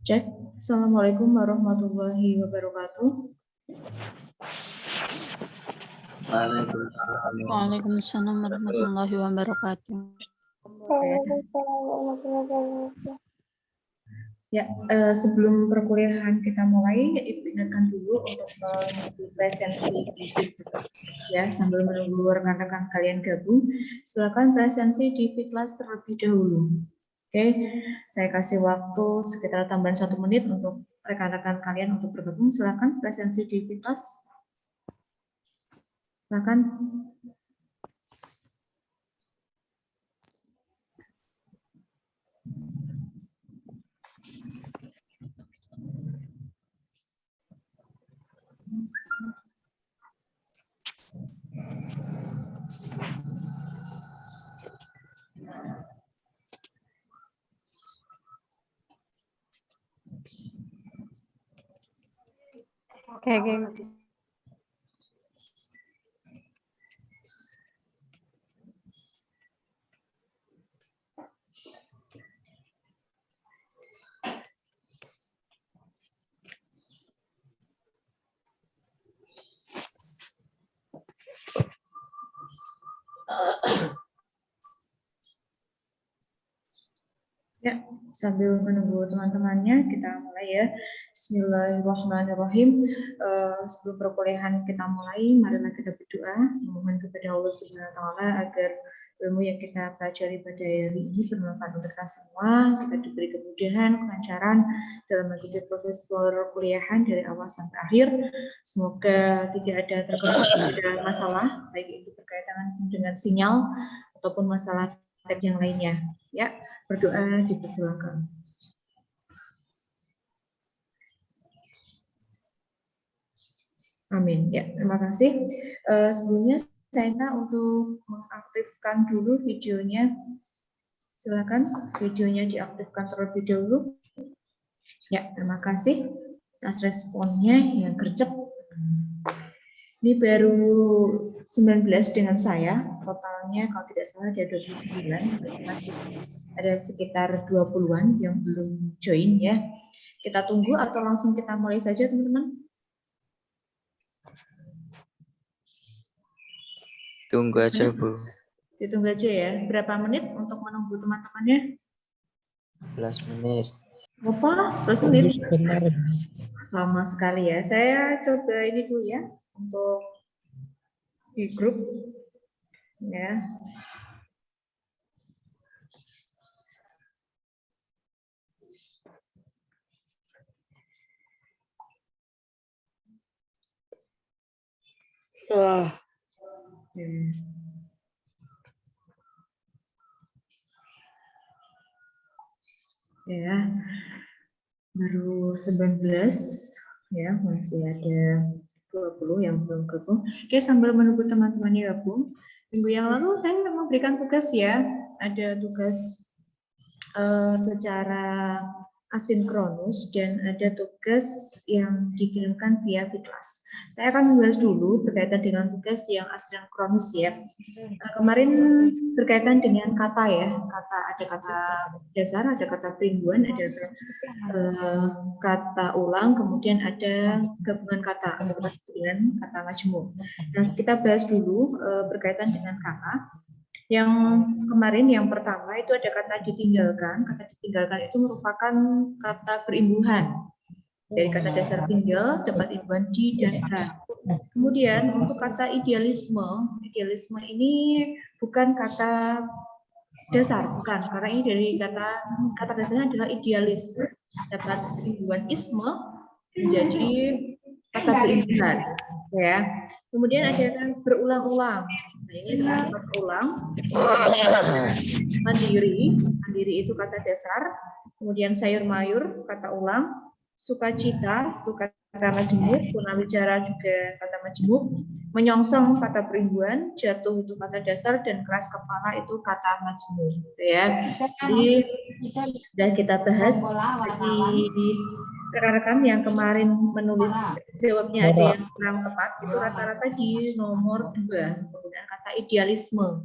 Cek. Assalamualaikum warahmatullahi wabarakatuh. Waalaikumsalam warahmatullahi wabarakatuh. Ya, sebelum perkuliahan kita mulai, Ibu ingatkan dulu untuk mengisi presensi di ya, sambil menunggu rekan-rekan kalian gabung. Silakan presensi di kelas terlebih dahulu. Oke, saya kasih waktu sekitar tambahan 1 menit untuk rekan-rekan kalian untuk bergabung. Silakan presensi di kelas. Silakan. Oke. Ya, sambil menunggu teman-temannya, kita mulai ya. Bismillahirrahmanirrahim. Sebelum perkuliahan kita mulai, marilah kita berdoa, memohon kepada Allah Subhanahu Wa Taala agar ilmu yang kita pelajari pada hari ini bermanfaat untuk kita semua, kita diberi kemudahan, kelancaran dalam mengikuti proses perkuliahan dari awal sampai akhir. Semoga tidak ada terkendala masalah, baik itu berkaitan dengan sinyal ataupun masalah teks yang lainnya. Ya, berdoa dipersilakan. Amin. Ya, terima kasih. Sebelumnya saya minta untuk mengaktifkan dulu videonya. Silakan videonya diaktifkan terlebih dahulu. Ya, terima kasih atas responnya yang gercep. Ini baru 19 dengan saya, totalnya kalau tidak salah ada 29, masih ada sekitar 20-an yang belum join ya. Kita tunggu atau langsung kita mulai saja teman-teman? Tunggu aja Bu. Ditunggu aja ya. Berapa menit untuk menunggu teman-temannya? 11 menit. Apa? 11 menit? Lama sekali ya. Saya coba ini dulu ya, untuk di grup. Ya. Ya, baru 19 ya, masih ada 20 yang belum gabung. Oke, sambil menunggu teman-temannya gabung, minggu yang lalu saya memberikan tugas ya, ada tugas secara asinkronus dan ada tugas yang dikirimkan via Fitlas. Saya akan membahas dulu berkaitan dengan tugas yang asinkronus ya. Kemarin berkaitan dengan kata ya, ada kata dasar, ada kata perimbuhan, ada kata ulang, kemudian ada gabungan kata dengan kata majmuk. Nah, kita bahas dulu berkaitan dengan kata. Yang kemarin yang pertama itu ada kata ditinggalkan. Kata ditinggalkan itu merupakan kata perimbuhan. Dari kata dasar tinggal dapat imbuhan di dan ka. Kemudian untuk kata idealisme ini bukan kata dasar, bukan, karena ini dari kata dasarnya adalah idealis. Dapat imbuhan isme menjadi kata berimbuhan. Ya. Kemudian ada berulang-ulang. Nah, ini adalah berulang. Mandiri itu kata dasar. Kemudian sayur mayur kata ulang. Sukacita itu kata majemuk. Punawicara juga kata majemuk. Menyongsong kata perimbuhan. Jatuh itu kata dasar dan keras kepala itu kata majemuk. Ya. Jadi sudah kita bahas di rekan-rekan yang kemarin menulis jawabnya ada yang kurang tepat, itu rata-rata di nomor 2 penggunaan kata idealisme.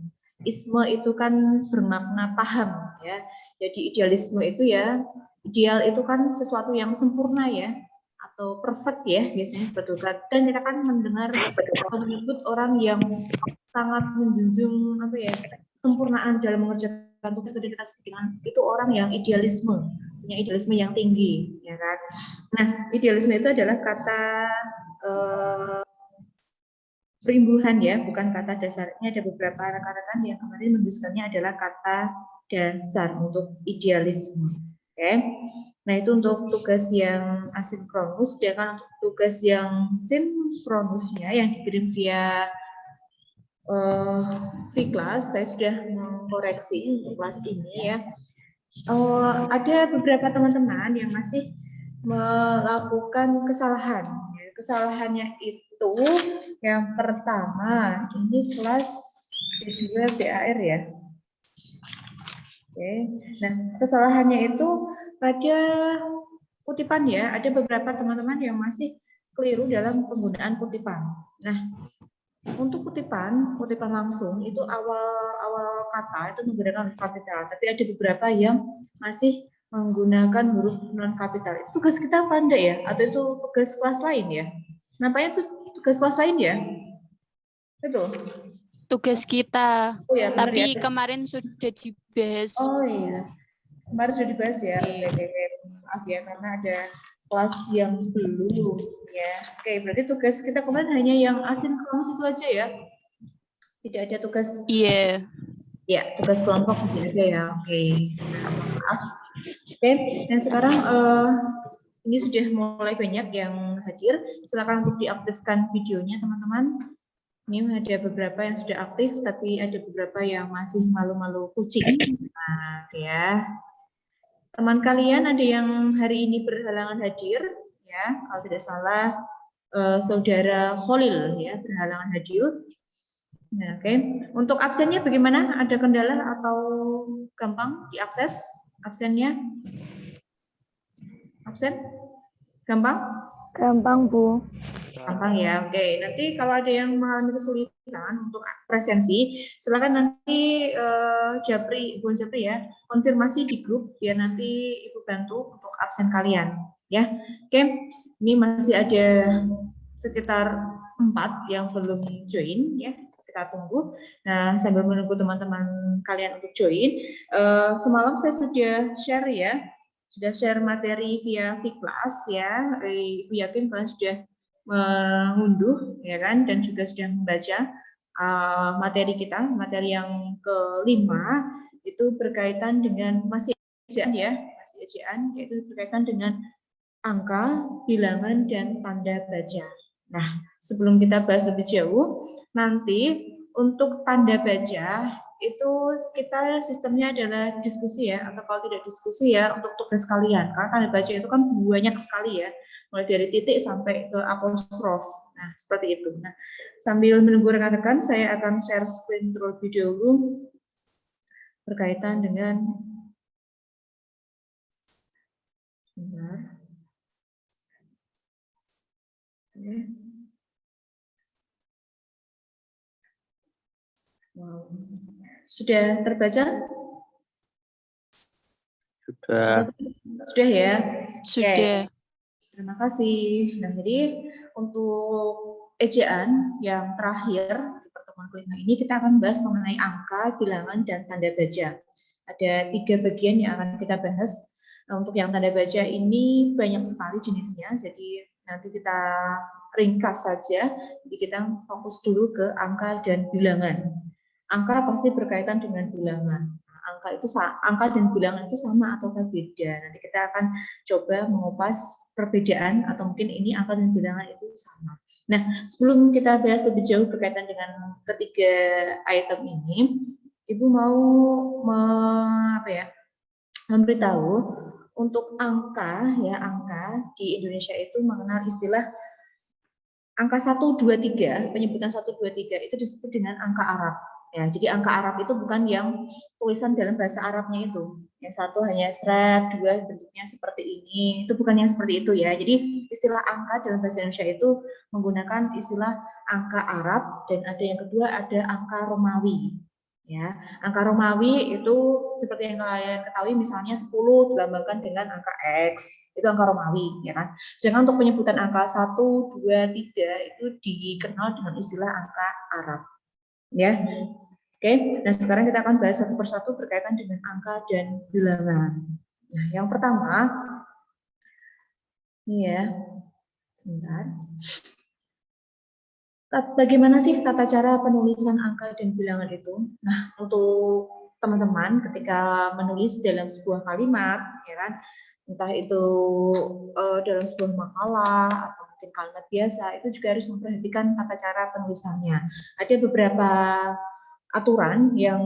isme itu kan bermakna paham ya. Jadi idealisme itu ya, ideal itu kan sesuatu yang sempurna ya, atau perfect ya biasanya sebetulnya. Dan kita kan mendengar atau menyebut orang yang sangat menjunjung apa ya, kesempurnaan dalam mengerjakan tugas kerja kita sebutkan itu orang yang idealisme, punya idealisme yang tinggi ya kan. Nah, idealisme itu adalah kata perimbuhan ya, bukan kata dasarnya. Ada beberapa rekan-rekan yang kemarin menuliskannya adalah kata dasar untuk idealisme. Oke. Nah, itu untuk tugas yang asinkronus, sedangkan untuk tugas yang sinkronusnya yang dikirim via V-Class, saya sudah mengkoreksi untuk kelas ini ya. Ada beberapa teman-teman yang masih melakukan kesalahan. Kesalahannya itu yang pertama, ini kelas B2 BAR ya. Oke. Nah, kesalahannya itu pada kutipan ya. Ada beberapa teman-teman yang masih keliru dalam penggunaan kutipan. Nah, untuk kutipan langsung itu awal kata itu menggunakan huruf kapital, tapi ada beberapa yang masih menggunakan huruf non kapital. Itu tugas kita apa enggak ya? Atau itu tugas kelas lain ya? Nampaknya itu tugas kelas lain ya? Itu Tugas kita. Oh ya, benar Tapi ya. kemarin sudah dibahas. Oh iya, kemarin sudah dibahas ya. Oke. Maaf ya karena ada kelas yang belum ya. Oke, berarti tugas kita kemarin hanya yang asinkronus itu aja ya. Tidak ada tugas. Iya. Ya, tugas kelompok tidak ada ya. Oke. Maaf. Oke, nah sekarang ini sudah mulai banyak yang hadir. Silakan untuk diaktifkan videonya teman-teman. Ini ada beberapa yang sudah aktif, tapi ada beberapa yang masih malu-malu kucing. Nah, ya. Teman kalian ada yang hari ini berhalangan hadir, ya. Kalau tidak salah, saudara Khalil ya berhalangan hadir. Nah, oke. Untuk absennya bagaimana? Ada kendala atau gampang diakses absennya? Absen? Gampang? Gampang, Bu. Gampang ya. Oke. Nanti kalau ada yang mengalami kesulitan untuk presensi, silakan nanti Japri, Bu Japri ya, konfirmasi di grup biar nanti Ibu bantu untuk absen kalian, ya. Oke. Ini masih ada sekitar 4 yang belum join ya. Kita tunggu. Nah, sambil menunggu teman-teman kalian untuk join, semalam saya sudah share ya, sudah share materi via V-Class ya. Ibu yakin kalian sudah mengunduh ya kan, dan juga sudah membaca materi kita, materi yang kelima itu berkaitan dengan masih ejaan ya, masih ejaan, yaitu berkaitan dengan angka, bilangan, dan tanda baca. Nah, sebelum kita bahas lebih jauh, nanti untuk tanda baca itu kita sistemnya adalah diskusi ya, atau kalau tidak diskusi ya untuk tugas kalian, karena tanda baca itu kan banyak sekali ya, mulai dari titik sampai ke apostrof. Nah, seperti itu. Nah, sambil menunggu rekan-rekan, saya akan share screen terlebih dahulu berkaitan dengan Wow. Sudah terbaca? Sudah ya? Sudah. Oke. Terima kasih. Nah, jadi untuk ejaan yang terakhir di pertemuan kelima ini kita akan bahas mengenai angka, bilangan, dan tanda baca. Ada 3 bagian yang akan kita bahas. Nah, untuk yang tanda baca ini banyak sekali jenisnya, jadi nanti kita ringkas saja. Jadi kita fokus dulu ke angka dan bilangan. Angka pasti berkaitan dengan bilangan. Angka dan bilangan itu sama atau beda. Nanti kita akan coba mengupas perbedaan atau mungkin ini angka dan bilangan itu sama. Nah, sebelum kita bahas lebih jauh berkaitan dengan ketiga item ini, Ibu mau memberitahu untuk angka ya, angka di Indonesia itu mengenal istilah angka 1, 2, 3, penyebutan 1, 2, 3 itu disebut dengan angka Arab. Ya, jadi angka Arab itu bukan yang tulisan dalam bahasa Arabnya itu. Yang satu hanya seret, 2 bentuknya seperti ini. Itu bukan yang seperti itu ya. Jadi istilah angka dalam bahasa Indonesia itu menggunakan istilah angka Arab, dan ada yang kedua ada angka Romawi. Ya, angka Romawi itu seperti yang kalian ketahui, misalnya 10 dilambangkan dengan angka X, itu angka Romawi, ya kan? Sedangkan untuk penyebutan angka 1, 2, 3 itu dikenal dengan istilah angka Arab. Ya. Oke, nah sekarang kita akan bahas satu persatu berkaitan dengan angka dan bilangan. Nah, yang pertama, ini ya, sebentar. Bagaimana sih tata cara penulisan angka dan bilangan itu? Nah, untuk teman-teman ketika menulis dalam sebuah kalimat, ya kan, entah itu dalam sebuah makalah atau mungkin kalimat biasa, itu juga harus memperhatikan tata cara penulisannya. Ada beberapa aturan yang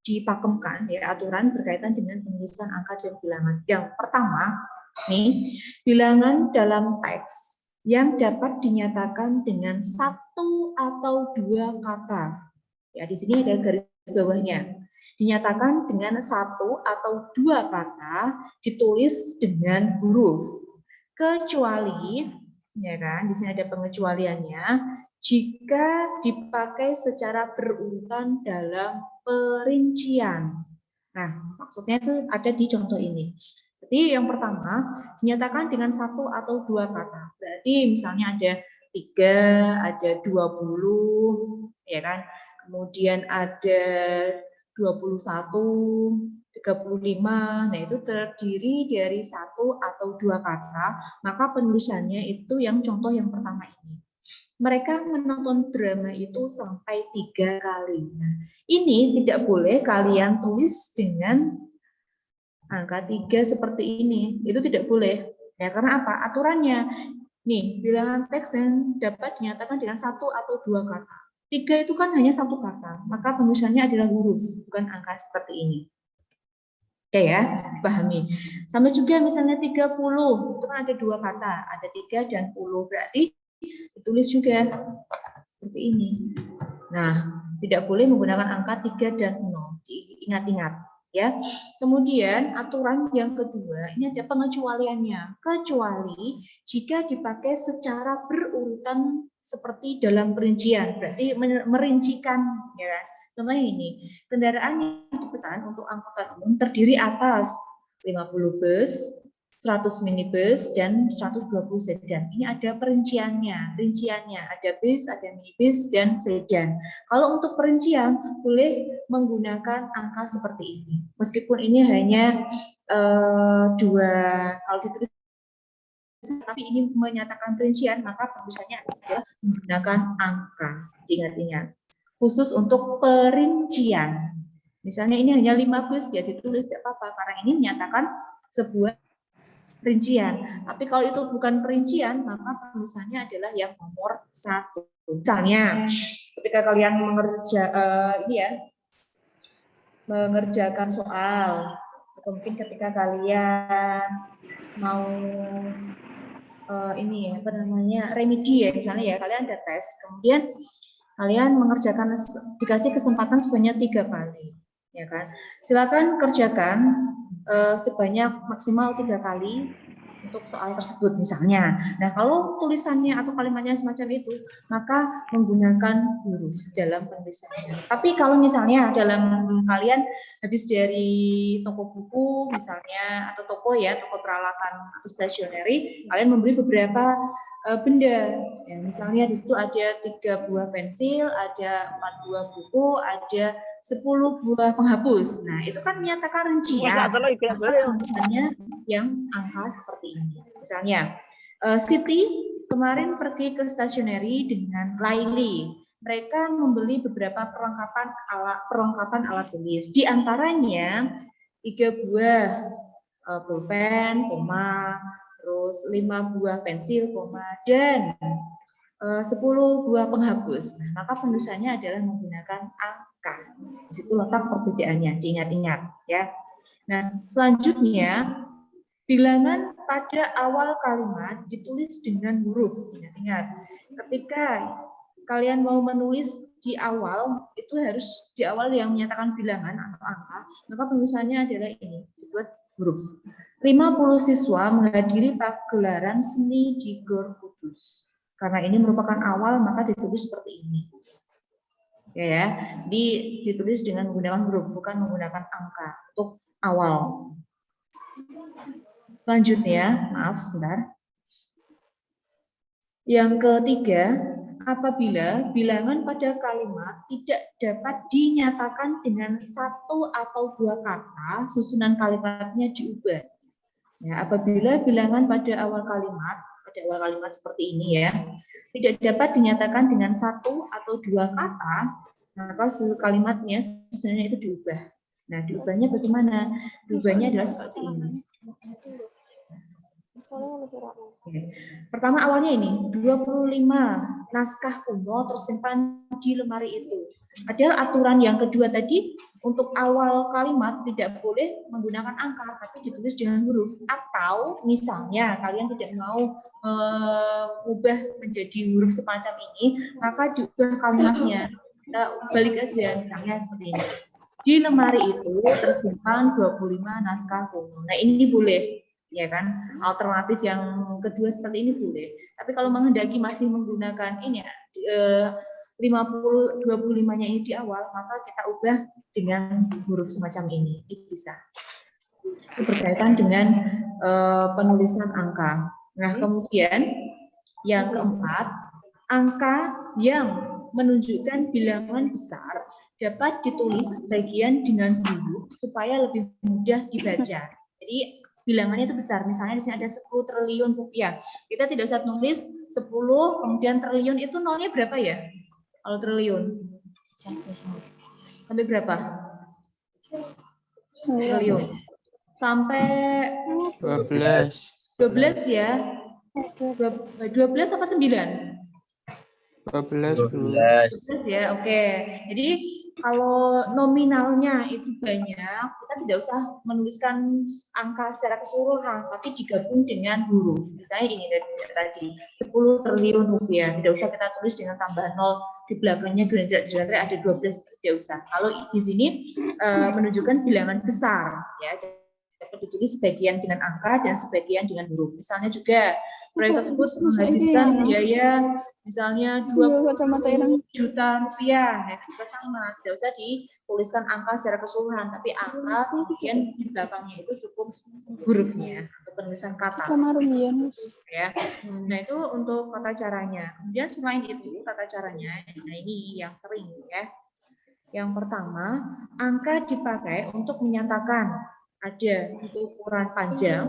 dipakemkan, ya, aturan berkaitan dengan penulisan angka dan bilangan. Yang pertama, nih, bilangan dalam teks yang dapat dinyatakan dengan satu atau dua kata. Ya, di sini ada garis bawahnya. Dinyatakan dengan satu atau dua kata, ditulis dengan huruf. Kecuali, ya kan, di sini ada pengecualiannya, jika dipakai secara berurutan dalam perincian. Nah, maksudnya itu ada di contoh ini. Jadi yang pertama, dinyatakan dengan satu atau dua kata. Berarti misalnya ada 3, ada 20, ya kan? Kemudian ada 21, 35. Nah, itu terdiri dari satu atau dua kata, maka penulisannya itu yang contoh yang pertama ini. Mereka menonton drama itu sampai 3 kali. Nah, ini tidak boleh kalian tulis dengan angka 3 seperti ini. Itu tidak boleh. Ya, karena apa? Aturannya. Nih, bilangan teks yang dapat dinyatakan dengan satu atau dua kata. 3 itu kan hanya satu kata, maka penulisannya adalah huruf, bukan angka seperti ini. Oke ya, pahami. Sama juga misalnya 30, itu kan ada dua kata, ada 3 dan 10, berarti ditulis juga seperti ini. Nah, tidak boleh menggunakan angka 3 dan 0, diingat-ingat. Ya, kemudian aturan yang kedua, ini ada pengecualiannya. Kecuali jika dipakai secara berurutan seperti dalam perincian, berarti merincikan, ya. Contohnya ini, kendaraan yang dipesan untuk angkutan umum terdiri atas 50 bus, 100 minibus, dan 120 sedan. Ini ada perinciannya, ada bis, ada minibus, dan sedan. Kalau untuk perincian, boleh menggunakan angka seperti ini. Meskipun ini hanya dua, kalau ditulis tapi ini menyatakan perincian, maka penulisannya adalah menggunakan angka. Ingat-ingat. Khusus untuk perincian. Misalnya ini hanya 5 bus, ya ditulis tidak apa-apa, karena ini menyatakan sebuah perincian. Tapi kalau itu bukan perincian, maka penulisannya adalah yang nomor 1. Misalnya, ketika kalian mengerjakan soal, atau mungkin ketika kalian mau remedi, ya, misalnya ya, kalian ada tes, kemudian kalian mengerjakan, dikasih kesempatan sebanyak 3 kali, ya kan? Silakan kerjakan sebanyak maksimal 3 kali untuk soal tersebut misalnya. Nah, kalau tulisannya atau kalimatnya semacam itu, maka menggunakan huruf dalam penulisannya. Tapi kalau misalnya dalam kalian habis dari toko buku misalnya, atau toko peralatan atau stationery, kalian membeli beberapa benda. Ya, misalnya di situ ada 3 buah pensil, ada 4 buah buku, ada 10 buah penghapus. Nah, itu kan menyatakan rincian. Misalnya yang angka seperti ini. Misalnya, Siti kemarin pergi ke stationery dengan Laili. Mereka membeli beberapa perlengkapan alat tulis. Di antaranya 3 buah pulpen, koma, terus 5 buah pensil, koma, dan 10 buah penghapus. Nah, maka penulisannya adalah menggunakan angka. Di situ letak perbedaannya, diingat-ingat ya. Nah, selanjutnya bilangan pada awal kalimat ditulis dengan huruf. Ingat-ingat, ketika kalian mau menulis di awal, itu harus di awal yang menyatakan bilangan atau angka, maka penulisannya adalah ini, dibuat huruf. 50 siswa menghadiri pagelaran seni di Gor Kudus. Karena ini merupakan awal, maka ditulis seperti ini. Ya, ditulis dengan menggunakan huruf, bukan menggunakan angka untuk awal. Selanjutnya, maaf sebentar. Yang ketiga, apabila bilangan pada kalimat tidak dapat dinyatakan dengan satu atau dua kata, susunan kalimatnya diubah. Ya, apabila bilangan pada awal kalimat seperti ini ya, tidak dapat dinyatakan dengan satu atau dua kata, maka kalimatnya susunannya itu diubah. Nah, diubahnya bagaimana? Diubahnya adalah seperti ini. Oke. Pertama awalnya ini 25 naskah kuno tersimpan di lemari itu. Ada aturan yang kedua tadi, untuk awal kalimat tidak boleh menggunakan angka tapi ditulis dengan huruf. Atau misalnya kalian tidak mau mengubah menjadi huruf semacam ini, maka juga kalimatnya kita balik aja, misalnya seperti ini. Di lemari itu tersimpan 25 naskah kuno. Nah, ini boleh, ya kan? Alternatif yang kedua seperti ini boleh. Tapi kalau menghendaki masih menggunakan ini 25-nya ini di awal, maka kita ubah dengan huruf semacam ini. Ini bisa. Itu berkaitan dengan penulisan angka. Nah, kemudian yang keempat, angka yang menunjukkan bilangan besar dapat ditulis bagian dengan huruf supaya lebih mudah dibaca. Jadi bilangannya itu besar. Misalnya di sini ada 10 triliun rupiah. Kita tidak usah nulis 10 kemudian triliun, itu nolnya berapa ya? Kalau triliun sampai berapa? Triliun. Sampai 12. 12 ya. 12 apa 9? 12 ya, oke. Jadi kalau nominalnya itu banyak, kita tidak usah menuliskan angka secara keseluruhan, tapi digabung dengan huruf. Misalnya ini dari tadi 10 triliun rupiah, tidak usah kita tulis dengan tambahan 0 di belakangnya jelas-jelas ada 12, tidak usah. Kalau di sini menunjukkan bilangan besar, ya, dapat ditulis sebagian dengan angka dan sebagian dengan huruf. Misalnya juga proyek tersebut menghabiskan biaya misalnya 20 juta rupiah, ya, juga sama, tidak usah dituliskan angka secara keseluruhan, tapi angka kemudian di belakangnya itu cukup hurufnya atau penulisan kata. Ya. Nah, itu untuk tata caranya. Kemudian selain itu tata caranya, nah ini yang sering ya. Yang pertama, angka dipakai untuk menyatakan ada ukuran panjang,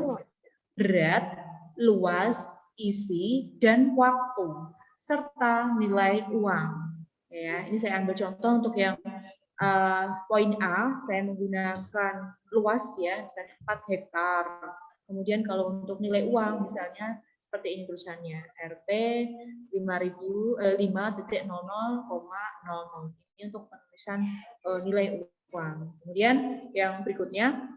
berat, luas, isi, dan waktu, serta nilai uang. Ya, ini saya ambil contoh untuk yang poin A, saya menggunakan luas ya, misalnya 4 hektar. Kemudian kalau untuk nilai uang, misalnya seperti ini tulisannya, Rp 5.000, 5.00,00. Ini untuk penulisan nilai uang. Kemudian yang berikutnya,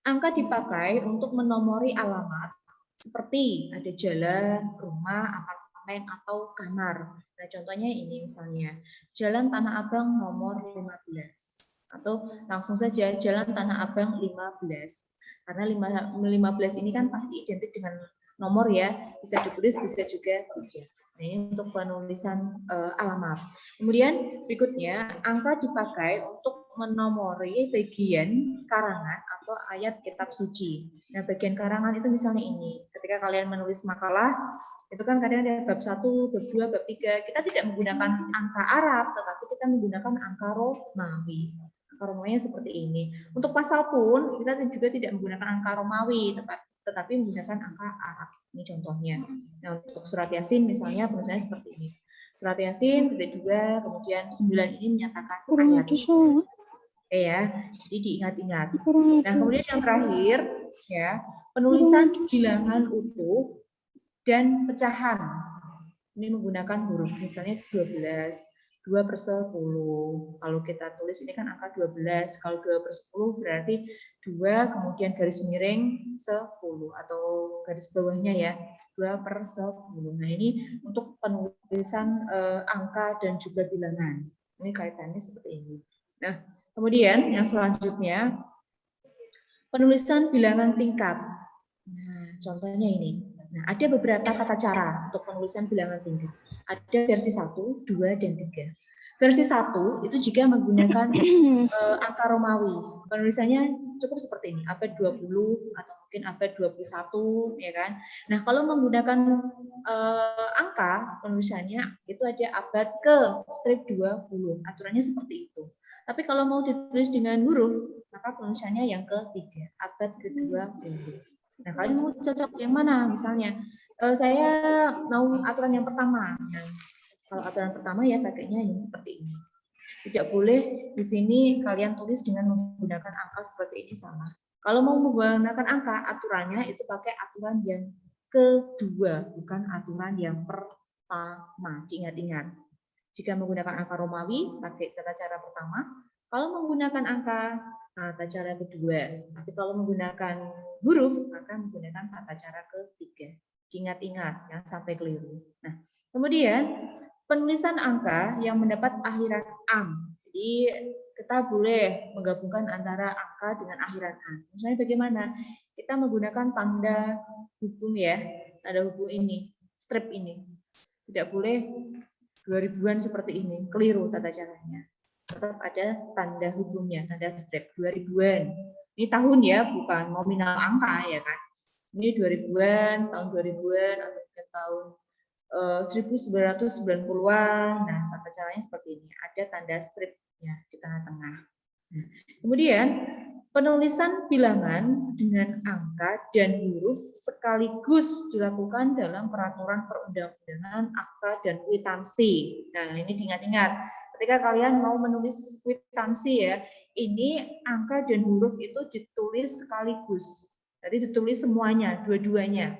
angka dipakai untuk menomori alamat seperti ada jalan, rumah, apartemen, atau kamar. Nah, contohnya ini misalnya, Jalan Tanah Abang nomor 15. Atau langsung saja Jalan Tanah Abang 15. Karena 15 ini kan pasti identik dengan nomor ya, bisa ditulis, bisa juga tidak. Nah, ini untuk penulisan alamat. Kemudian berikutnya, angka dipakai untuk menomori bagian karangan atau ayat kitab suci. Nah, bagian karangan itu misalnya ini. Ketika kalian menulis makalah, itu kan kadang ada bab 1, bab 2, bab 3. Kita tidak menggunakan angka Arab, tetapi kita menggunakan angka Romawi. Angka Romawi seperti ini. Untuk pasal pun, kita juga tidak menggunakan angka Romawi, tetapi menggunakan angka Arab. Ini contohnya. Nah, untuk surat Yasin misalnya penulisannya seperti ini. Surat Yasin tidak juga, kemudian 9 ini menyatakan ayat. Oke ya, jadi diingat-ingat. Nah, kemudian yang terakhir ya, penulisan bilangan utuh dan pecahan. Ini menggunakan huruf, misalnya 12, 2/10. Kalau kita tulis ini kan angka 12, kalau 2/10 berarti 2 kemudian garis miring 10 atau garis bawahnya ya, 2/10. Nah, ini untuk penulisan angka dan juga bilangan. Ini kaitannya seperti ini. Nah, kemudian yang selanjutnya, penulisan bilangan tingkat. Nah, contohnya ini. Nah, ada beberapa tata cara untuk penulisan bilangan tingkat. Ada versi 1, 2, dan 3. Versi 1 itu jika menggunakan angka Romawi. Penulisannya cukup seperti ini, abad 20 atau mungkin abad 21, ya kan. Nah, kalau menggunakan angka penulisannya itu ada abad ke strip 20. Aturannya seperti itu. Tapi kalau mau ditulis dengan huruf, maka penulisannya yang ketiga, abad ke-20. Nah, kalian mau cocok yang mana? Misalnya, saya mau aturan yang pertama. Nah, kalau aturan pertama ya pakainya yang seperti ini. Tidak boleh di sini kalian tulis dengan menggunakan angka seperti ini salah. Kalau mau menggunakan angka, aturannya itu pakai aturan yang kedua, bukan aturan yang pertama. Ingat-ingat. Jika menggunakan angka Romawi, pakai tata cara pertama. Kalau menggunakan angka, tata cara kedua. Tapi kalau menggunakan huruf, maka menggunakan tata cara ketiga. Ingat-ingat, jangan sampai keliru. Nah, kemudian penulisan angka yang mendapat akhiran am. Jadi kita boleh menggabungkan antara angka dengan akhiran am. Misalnya bagaimana? Kita menggunakan tanda hubung ya, tanda hubung ini, strip ini. Tidak boleh 2000-an seperti ini, keliru tata caranya. Tetap ada tanda hubungnya, tanda strip 2000-an. Ini tahun ya, bukan nominal angka ya kan. Ini 2000-an, tahun 2000-an atau mungkin tahun 1990-an. Nah, tata caranya seperti ini. Ada tanda stripnya di tengah-tengah. Nah, kemudian penulisan bilangan dengan angka dan huruf sekaligus dilakukan dalam peraturan perundang-undangan, akta, dan kwitansi. Nah, ini diingat-ingat. Ketika kalian mau menulis kwitansi ya, ini angka dan huruf itu ditulis sekaligus. Jadi ditulis semuanya, dua-duanya.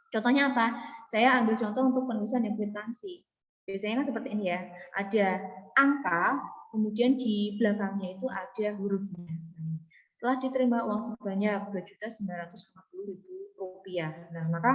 Contohnya apa? Saya ambil contoh untuk penulisan yang kwitansi. Biasanya kan seperti ini ya. Ada angka, kemudian di belakangnya itu ada hurufnya. Telah diterima uang sebanyak Rp2.950.000. Nah, maka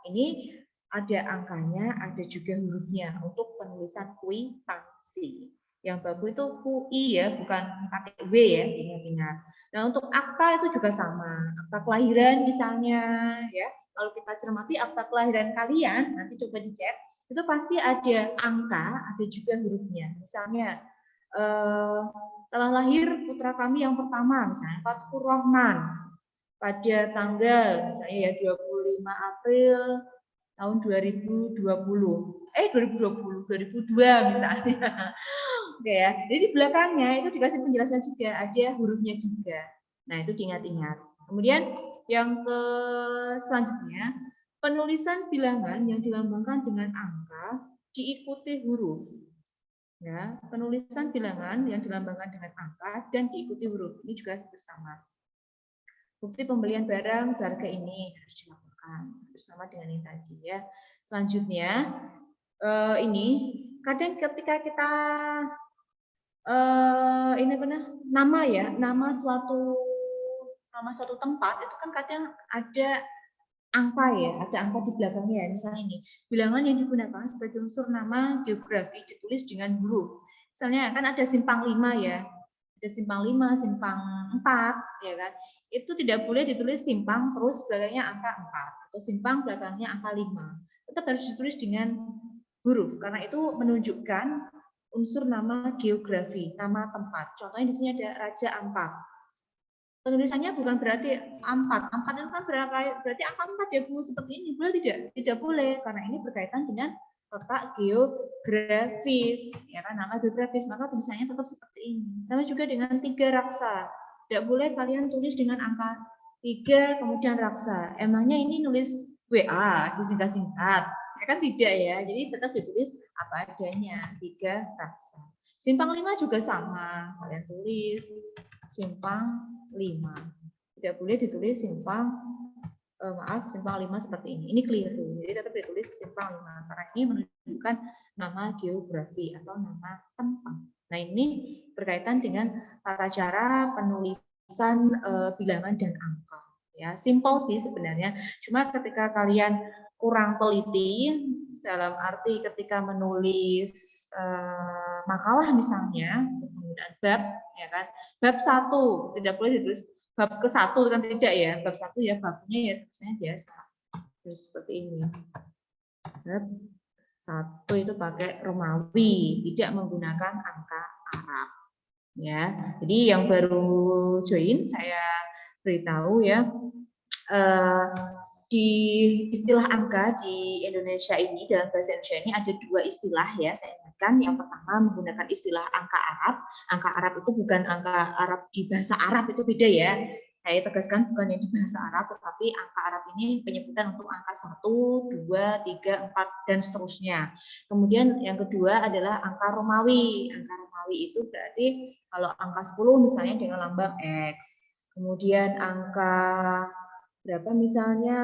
ini ada angkanya, ada juga hurufnya untuk penulisan kwitansi. Yang bagus itu QI ya, bukan pakai W ya, ingat-ingat. Nah, untuk akta itu juga sama. Akta kelahiran misalnya ya. Kalau kita cermati akta kelahiran kalian, nanti coba dicek, itu pasti ada angka, ada juga hurufnya. Misalnya, telah lahir putra kami yang pertama, misalnya Fatkur Rahman, pada tanggal misalnya ya 25 April tahun 2020. 2002 misalnya. Oke ya. Jadi di belakangnya itu dikasih penjelasan juga, ada hurufnya juga. Nah, itu diingat-ingat. Kemudian yang selanjutnya, penulisan bilangan yang dilambangkan dengan angka diikuti huruf. Ya, penulisan bilangan yang dilambangkan dengan angka dan diikuti huruf. Ini juga bersama. Bukti pembelian barang seharga ini harus dilakukan bersama dengan yang tadi ya. Selanjutnya ini kadang ketika kita ini benar nama ya, nama suatu tempat itu kan kadang ada angka ya, ada angka di belakangnya ya. Misalnya ini, bilangan yang digunakan sebagai unsur nama geografi ditulis dengan huruf. Misalnya kan ada simpang 5 ya. Ada simpang 5, simpang 4 ya kan. Itu tidak boleh ditulis simpang terus belakangnya angka 4 atau simpang belakangnya angka 5. Tetap harus ditulis dengan huruf karena itu menunjukkan unsur nama geografi, nama tempat. Contohnya di sini ada Raja Ampat. Penulisannya bukan berarti 4 itu kan berarti angka 4 ya Bu, seperti ini. Boleh tidak? Tidak boleh, karena ini berkaitan dengan letak geografis, ya kan, nama geografis, maka tulisannya tetap seperti ini. Sama juga dengan 3 raksa. Tidak boleh kalian tulis dengan angka 3 kemudian raksa. Emangnya ini nulis WA, disingkat-singkat? Ya kan tidak ya, jadi tetap ditulis apa adanya, 3 raksa. Simpang 5 juga sama, kalian tulis simpang 5. Tidak boleh ditulis simpang simpang 5 seperti ini. Ini keliru. Jadi tetap ditulis simpang 5 karena ini menunjukkan nama geografi atau nama tempat. Nah, ini berkaitan dengan tata cara penulisan bilangan dan angka. Ya, simpel sih sebenarnya. Cuma ketika kalian kurang teliti dalam arti ketika menulis makalah misalnya penggunaan bab ya kan, bab 1 tidak boleh ditulis bab ke-1 kan tidak ya, bab 1 ya babnya ya tulisannya biasa terus seperti ini, bab 1 itu pakai Romawi, tidak menggunakan angka Arab. Ya, jadi yang baru join saya beritahu ya, di istilah angka di Indonesia ini, dalam bahasa Indonesia ini ada 2 istilah ya, saya ingatkan. Yang pertama menggunakan istilah angka Arab. Angka Arab itu bukan angka Arab di bahasa Arab, itu beda ya. Saya tegaskan bukan yang di bahasa Arab, tetapi angka Arab ini penyebutan untuk angka 1, 2, 3, 4, dan seterusnya. Kemudian yang kedua adalah angka Romawi. Angka Romawi itu berarti kalau angka 10 misalnya dengan lambang X. Kemudian angka berapa misalnya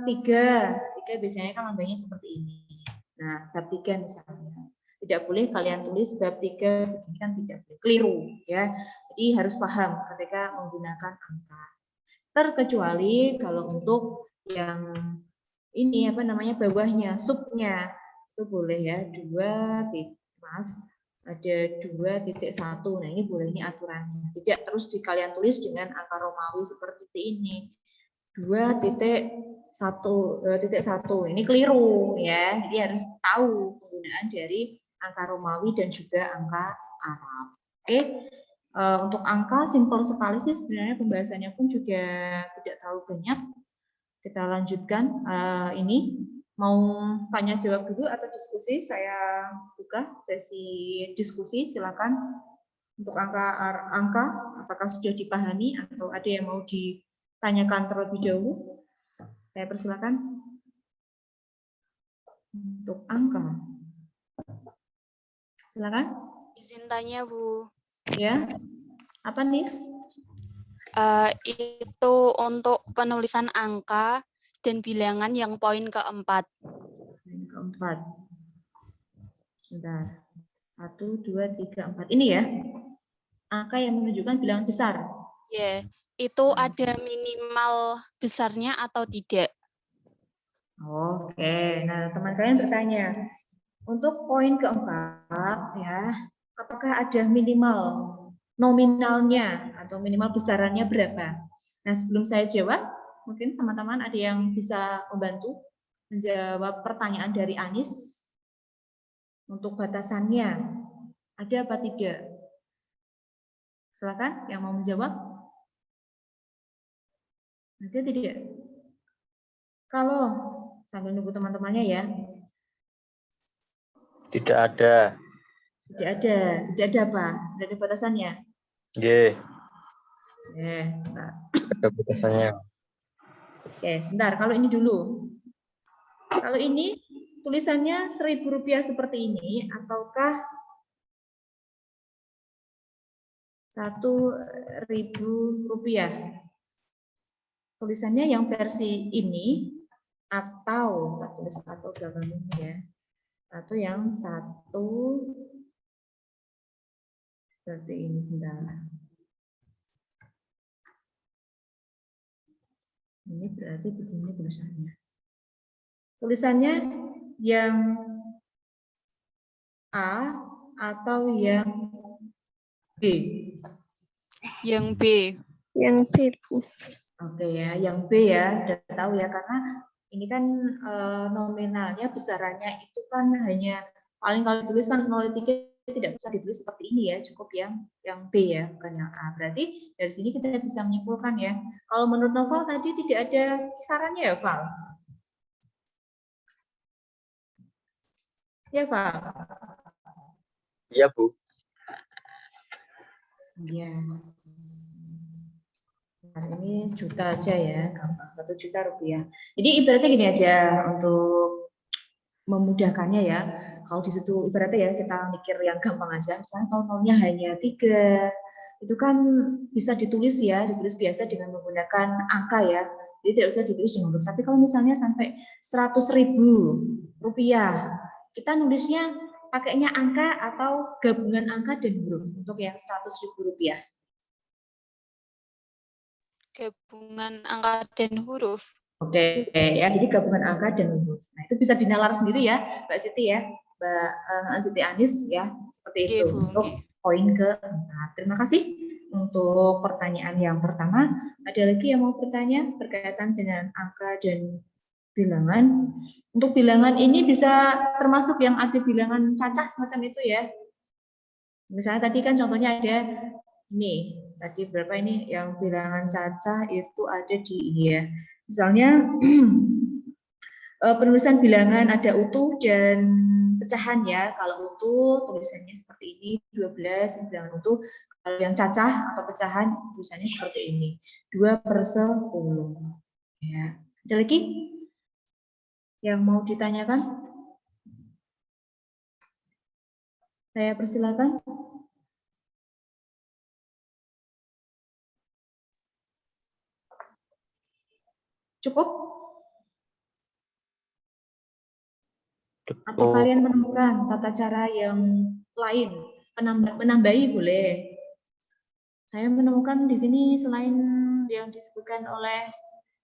3 biasanya kan lambangnya seperti ini. Nah, bab 3 misalnya. Tidak boleh kalian tulis bab 3, ini kan tidak boleh, keliru ya. Jadi harus paham ketika menggunakan angka. Terkecuali kalau untuk yang ini apa namanya bawahnya, subnya itu boleh ya, 2, ada 2.1. Nah, ini boleh, ini aturannya. Tidak terus kalian tulis dengan angka Romawi seperti ini. 2.1 ini keliru ya. Jadi harus tahu penggunaan dari angka Romawi dan juga angka Arab. Oke. Untuk angka simpel sekali sih sebenarnya, pembahasannya pun juga tidak terlalu banyak. Kita lanjutkan. Ini mau tanya jawab dulu atau diskusi? Saya buka sesi diskusi, silakan. Untuk angka apakah sudah dipahami atau ada yang mau ditanyakan terlebih dahulu? Saya persilakan. Untuk angka, silakan. Izin tanya, Bu. Ya, apa Nis? Itu untuk penulisan angka dan bilangan yang poin keempat. Poin keempat. Sebentar. 1, 2, 3, 4. Ini ya, angka yang menunjukkan bilangan besar. Ya, itu ada minimal besarnya atau tidak? Oke, nah teman kalian bertanya, untuk poin keempat ya, apakah ada minimal nominalnya atau minimal besarannya berapa? Nah, sebelum saya jawab, mungkin teman-teman ada yang bisa membantu menjawab pertanyaan dari Anis. Untuk batasannya, ada apa tidak? Silakan yang mau menjawab. Ada tidak? Kalau sambil nunggu teman-temannya ya. Tidak ada. Tidak ada. Tidak ada apa? Tidak ada batasannya. G. Sebentar. Ada batasannya. Oke, sebentar. Kalau ini dulu. Kalau ini tulisannya Rp1.000 seperti ini, ataukah Rp1.000? Tulisannya yang versi ini atau tulis atau belakang ini ya, atau yang 1 seperti ini. Bentar. Ini berarti begini tulisannya. Tulisannya yang A atau yang B? Yang B. Yang B, Bu. Oke ya, yang B ya, sudah tahu ya, karena ini kan nominalnya besarannya itu kan hanya paling kalau ditulis kan 0,3, tidak bisa ditulis seperti ini ya, cukup yang B ya, bukan yang A. Berarti dari sini kita bisa menyimpulkan ya. Kalau menurut Noval tadi tidak ada kisarannya ya, Val? Ya, Val? Iya, Bu. Iya. Nah, ini juta aja ya, gampang. Rp1.000.000. Jadi ibaratnya gini aja untuk memudahkannya ya. Kalau di situ ibaratnya ya kita mikir yang gampang aja, misalnya kalau nolnya hanya 3, itu kan bisa ditulis ya, ditulis biasa dengan menggunakan angka ya. Jadi tidak usah ditulis dengan huruf. Tapi kalau misalnya sampai Rp100.000, kita nulisnya pakainya angka atau gabungan angka dan huruf untuk yang Rp100.000. Gabungan angka dan huruf. Oke, ya, jadi gabungan angka dan huruf. Nah, itu bisa dinalar sendiri ya, Mbak Siti ya, Mbak Siti Anis ya, seperti itu Oke, Bu. untuk poin ke-4. Terima kasih untuk pertanyaan yang pertama. Ada lagi yang mau bertanya berkaitan dengan angka dan bilangan. Untuk bilangan ini bisa termasuk yang ada bilangan cacah semacam itu ya. Misalnya tadi kan contohnya ada ini, tadi berapa ini yang bilangan cacah itu ada di ini ya. Misalnya penulisan bilangan ada utuh dan pecahan ya. Kalau utuh tulisannya seperti ini 12 bilangan utuh. Kalau yang cacah atau pecahan tulisannya seperti ini 2/10. Ya. Ada lagi yang mau ditanyakan? Saya persilakan. Cukup? Atau kalian menemukan tata cara yang lain? Menambahi boleh. Saya menemukan di sini selain yang disebutkan oleh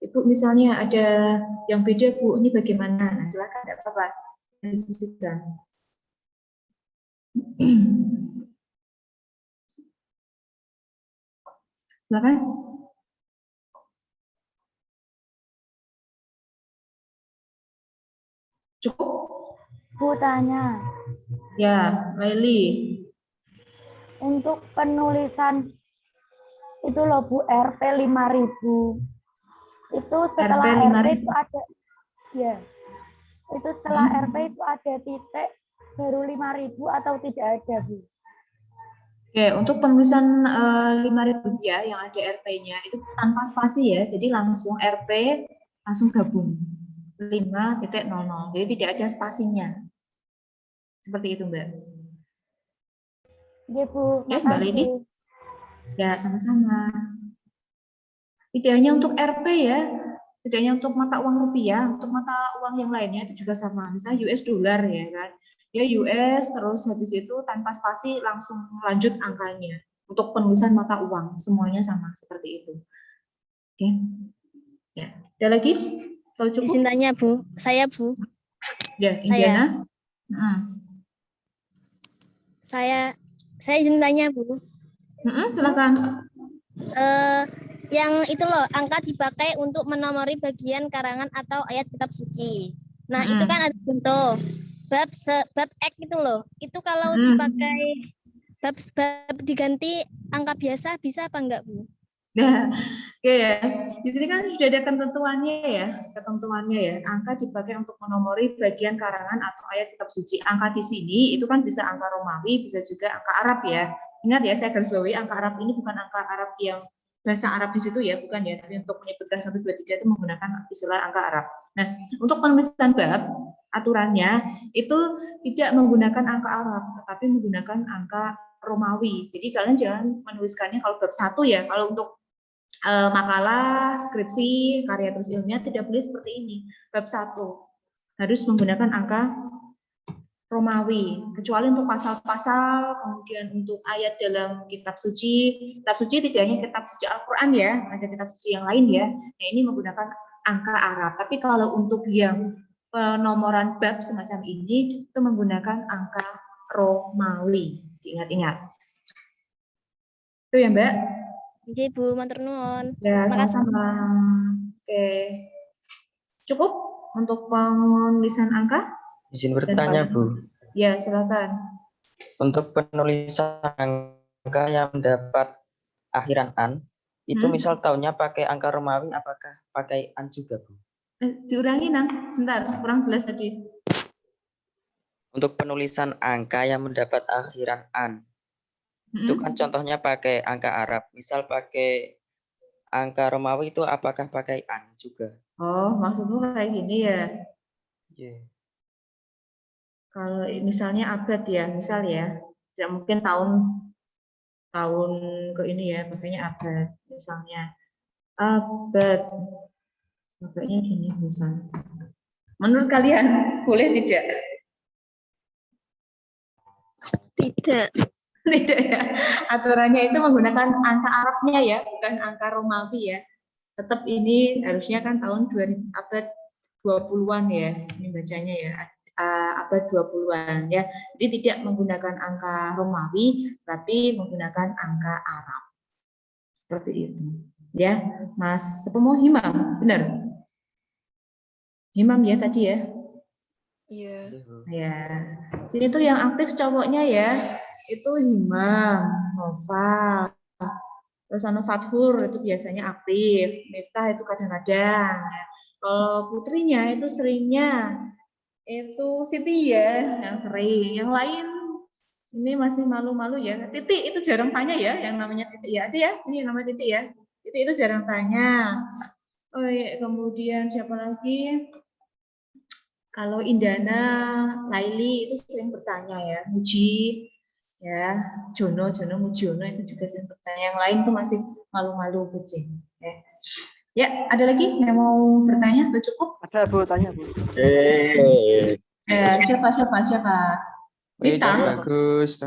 Ibu, misalnya ada yang beda, Bu, ini bagaimana? Nah, silakan, tidak apa-apa. Diskusikan. Silakan. Cukup? Bu tanya, Ya, Laili. untuk penulisan itu loh Bu, RP 5.000. Itu setelah RP RP 5.000. itu ada, ya. Itu setelah RP itu ada titik baru 5.000 atau tidak ada, Bu? Oke, untuk penulisan 5.000 rupiah yang ada RP-nya itu tanpa spasi ya, jadi langsung RP langsung gabung 5.00, jadi tidak ada spasinya. Seperti itu, Mbak. Iya, Bu. Ya, Mbak Lili. Makasih. Ya, sama-sama. Tidak hanya untuk RP ya, tidak hanya untuk mata uang rupiah, untuk mata uang yang lainnya itu juga sama. Misalnya US dollar ya kan, ya US terus habis itu tanpa spasi langsung lanjut angkanya. Untuk penulisan mata uang semuanya sama seperti itu. Oke, ya. Ada lagi? Kalau cukup? Izin tanya, Bu. Saya, Bu. Ya, Indiana. Saya izin tanya, Bu. Silakan. Yang itu loh, angka dipakai untuk menomori bagian karangan atau ayat kitab suci. Nah, itu kan ada contoh bab X itu loh. Itu kalau dipakai bab diganti angka biasa bisa apa enggak, Bu? Nah, ya, di sini kan sudah ada ketentuannya ya. Angka dipakai untuk menomori bagian karangan atau ayat kitab suci. Angka di sini itu kan bisa angka Romawi, bisa juga angka Arab ya. Ingat ya, saya garis bawahi angka Arab ini bukan angka Arab yang bahasa Arab di situ ya, bukan ya. Tapi untuk menyebutkan 1, 2, 3 itu menggunakan istilah angka Arab. Nah, untuk penulisan bab aturannya itu tidak menggunakan angka Arab, tetapi menggunakan angka Romawi. Jadi kalian jangan menuliskannya kalau bab 1 ya. Kalau untuk makalah, skripsi, karya tulis ilmiah tidak boleh seperti ini. Bab 1 harus menggunakan angka Romawi, kecuali untuk pasal-pasal, kemudian untuk ayat dalam kitab suci tidak hanya kitab suci Al-Quran ya, ada kitab suci yang lain ya. Nah, ini menggunakan angka Arab. Tapi kalau untuk yang penomoran bab semacam ini itu menggunakan angka Romawi. Ingat-ingat. Itu ya, Mbak. Oke, Bu, matur nuwun. Ya, Makasih. sama-sama. Oke. Cukup untuk penulisan angka? Izin bertanya, Bu. Ya, silakan. Untuk penulisan angka yang mendapat akhiran an, itu misal tahunnya pakai angka Romawi, apakah pakai an juga, Bu? Diulangi, Nang. Sebentar, kurang jelas tadi. Untuk penulisan angka yang mendapat akhiran an, itu kan contohnya pakai angka Arab. Misal pakai angka Romawi itu apakah pakai an juga? Oh, maksudmu kayak gini ya. Yeah. Kalau misalnya abad ya, misal ya. Tidak mungkin tahun ke ini ya, makanya abad. Misalnya abad. Abadnya gini misalnya. Menurut kalian boleh tidak? Tidak. Tidak ya. Aturannya itu menggunakan angka Arabnya ya, bukan angka Romawi ya. Tetap ini harusnya kan tahun abad 20-an ya. Ini bacanya ya. Abad 20-an ya. Jadi tidak menggunakan angka Romawi tapi menggunakan angka Arab. Seperti itu. Ya, Mas Sepemoh Himam, benar? Himam ya tadi ya. Iya. Ya. Sini tuh yang aktif cowoknya ya. Itu Himam, Noval. Terus Fathur itu biasanya aktif. Miftah itu kadang-kadang. Ya. Kalau putrinya itu seringnya itu Siti ya yang sering. Yang lain ini masih malu-malu ya. Titik itu jarang tanya ya, yang namanya Titik ya. Ada ya, sini yang namanya Titik ya. Titik itu jarang tanya. Oh iya, kemudian siapa lagi? Kalau Indana, Laili itu sering bertanya ya. Muji, ya. Jono, Mujiono itu juga sering bertanya. Yang lain tuh masih malu-malu kucing. Ya, ada lagi yang mau bertanya? Udah cukup? Ada Bu, tanya Bu. Siapa? Miftah? bagus.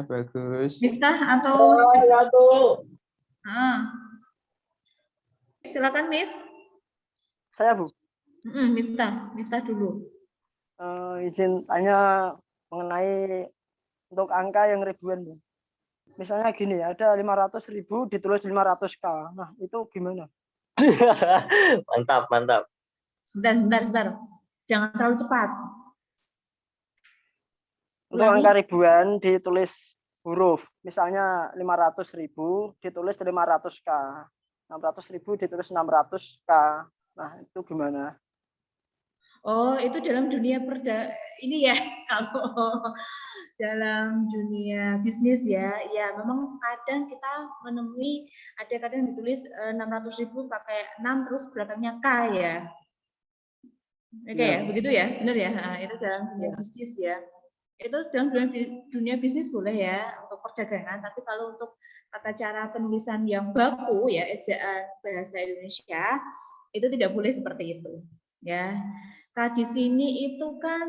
Miftah atau silakan Mif. Saya Bu. Miftah dulu. Izin tanya mengenai untuk angka yang ribuan Bu. Misalnya gini, ada 500.000 ditulis 500K. Nah, itu gimana? Mantap. Sebentar. Jangan terlalu cepat. Untuk angka ribuan ditulis huruf. Misalnya 500.000 ditulis 500K. 600.000 ditulis 600K. Nah, itu gimana? Oh, itu dalam dunia ini ya, kalau dalam dunia bisnis ya, memang kadang kita menemui ada kadang ditulis 600.000 pakai 6 terus belakangnya K ya. Oke ya, begitu ya, benar ya. Nah, itu dalam dunia bisnis ya. Itu dalam dunia bisnis boleh ya untuk perdagangan, tapi kalau untuk tata cara penulisan yang baku ya, ejaan bahasa Indonesia itu tidak boleh seperti itu ya. Di sini itu kan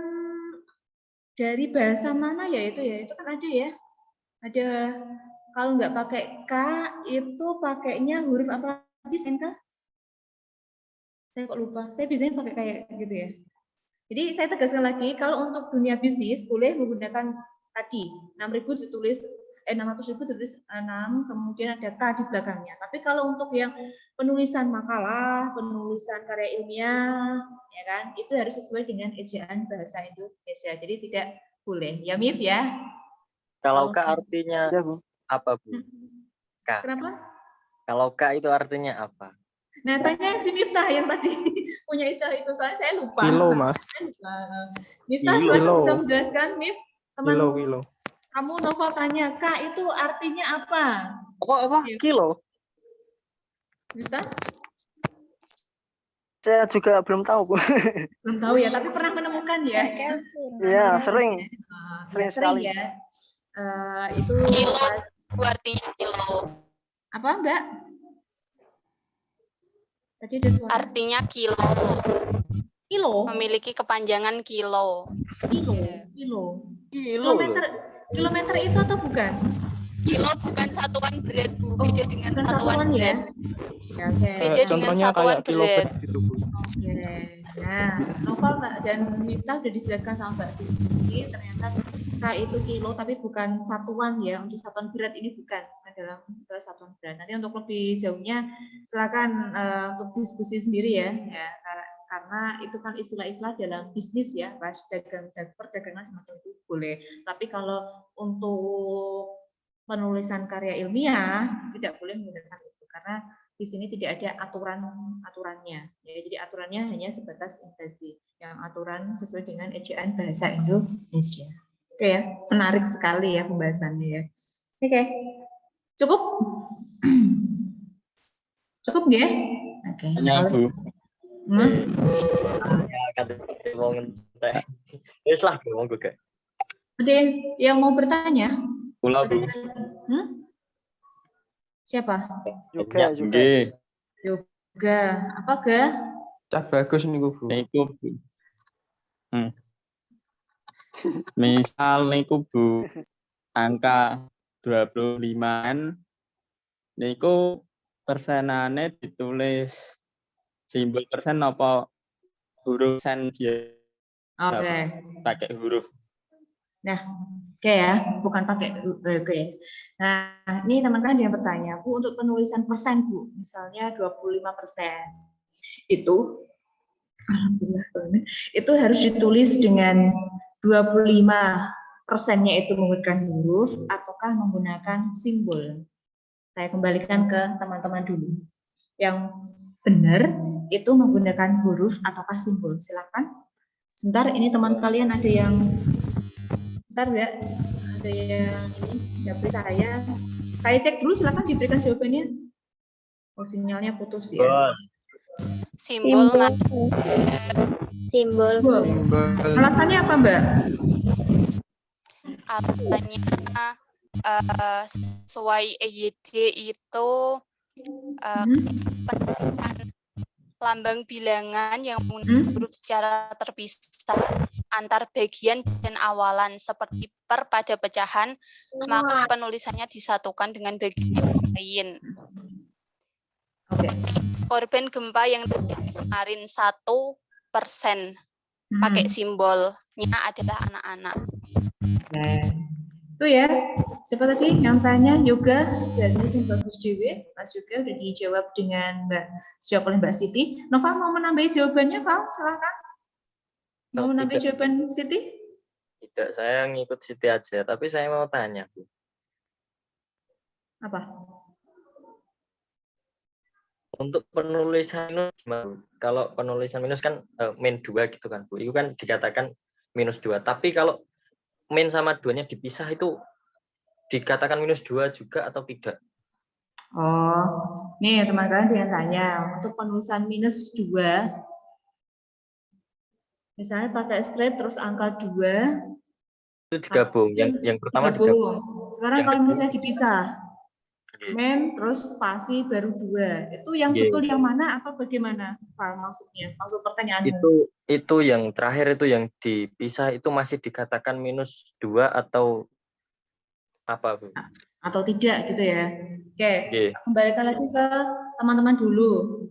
dari bahasa mana ya itu ya? Itu kan ada ya. Ada kalau nggak pakai K itu pakainya huruf apa lagi Senka? Saya kok lupa. Saya biasanya pakai kayak gitu ya. Jadi saya tegaskan lagi, kalau untuk dunia bisnis boleh menggunakan tadi 6.000 ditulis 600.000 ditulis 6, kemudian ada K di belakangnya. Tapi kalau untuk yang penulisan makalah, penulisan karya ilmiah, ya kan, itu harus sesuai dengan ejaan bahasa Indonesia. Jadi tidak boleh. Ya Mif ya. Kalau K artinya apa Bu? K. Kenapa? Kalau K itu artinya apa? Nah, tanya si Miftah yang tadi punya istilah itu, soalnya saya lupa. Kilo, Mas. Miftah, silakan bisa menjelaskan, Mif. Teman Kilo. Kamu Novel tanya, K itu artinya apa? Apa? Kilo? Miftah? Saya juga belum tahu, Bu. Belum tahu ya, tapi pernah menemukan ya? Iya, sering. Sering ya. Itu Kilo artinya kilo. apa, Mbak? Tadi ada suara. Artinya kilo. Kilo. Memiliki kepanjangan kilo. Kilometer itu atau bukan? Kilo bukan satuan berat, Bu. Beda dengan bukan satuan ya? berat. Ya, oke. Beda dengan Contohnya satuan kayak kilobit berat. gitu, Bu. Oke. Nah, Novel dan Miftah udah dijelaskan sama Mbak Siti. Ternyata K itu kilo, tapi bukan satuan ya. Untuk satuan berat ini bukan dalam satuan berat. Nanti untuk lebih jauhnya silakan untuk diskusi sendiri ya. Karena itu kan istilah-istilah dalam bisnis ya, pas perdagangan semacam itu boleh. Tapi kalau untuk penulisan karya ilmiah tidak boleh menggunakan itu karena di sini tidak ada aturannya. Ya, jadi aturannya hanya sebatas intasi. Yang aturan sesuai dengan ejaan bahasa Indonesia. Oke ya, menarik sekali ya pembahasannya ya. Oke, cukup? Cukup ya? Oke. Hanya Bu. Ada yang mau bertanya? Pula Bu. Siapa? Yoga. Apa ke? Cah bagus nih Bu. Niku Bu. Misal niku Bu, angka 25-an niku persenane ditulis simbol persen apa huruf sen biasa? Oke. Pakai huruf. Nah, oke ya, bukan pakai oke. Nah, ini teman-teman yang bertanya, Bu, untuk penulisan persen, Bu, misalnya 25%. Itu Alhamdulillah. Itu harus ditulis dengan 25%-nya itu menggunakan huruf ataukah menggunakan simbol. Saya kembalikan ke teman-teman dulu. Yang benar itu menggunakan huruf ataukah simbol. Silakan. Sebentar, ini teman kalian ada yang bentar ya. Ada yang ini, japri saya. Saya cek dulu, silakan diberikan jawabannya. Oh, sinyalnya putus ya. Simbol. Simbol. Alasannya apa, Mbak? Alasannya sesuai EYD itu penerimaan lambang bilangan yang menggunakan huruf secara terpisah antar bagian dan awalan seperti per pada pecahan, maka penulisannya disatukan dengan bagian lain. Oke. Korban gempa yang terjadi kemarin 1% pakai simbolnya adalah anak-anak. Nah, itu ya. Siapa tadi yang tanya? Yoga dari Bagus Dewi. Mas Yoga udah dijawab dengan dijawab oleh Mbak Siti. Nova mau menambahi jawabannya, Val? Silakan. Mau menambahi jawaban Siti? Tidak, saya ngikut Siti aja. Tapi saya mau tanya, Bu. Apa? Untuk penulisan minus gimana? Kalau penulisan minus kan min 2 gitu kan, Bu. Itu kan dikatakan minus 2. Tapi kalau min sama 2-nya dipisah itu dikatakan minus 2 juga atau tidak? Oh, nih teman kalian dengan tanya, untuk penulisan minus 2, misalnya pakai straight terus angka 2, itu digabung. Yang pertama digabung. Sekarang yang kalau kedua, misalnya dipisah, min terus spasi baru 2, itu yang betul yang mana atau bagaimana, Pak, maksudnya? Maksud pertanyaanmu? Itu yang terakhir itu yang dipisah itu masih dikatakan minus 2 atau apa, Bu? Atau tidak gitu ya. Oke, kembalikan lagi ke teman-teman dulu.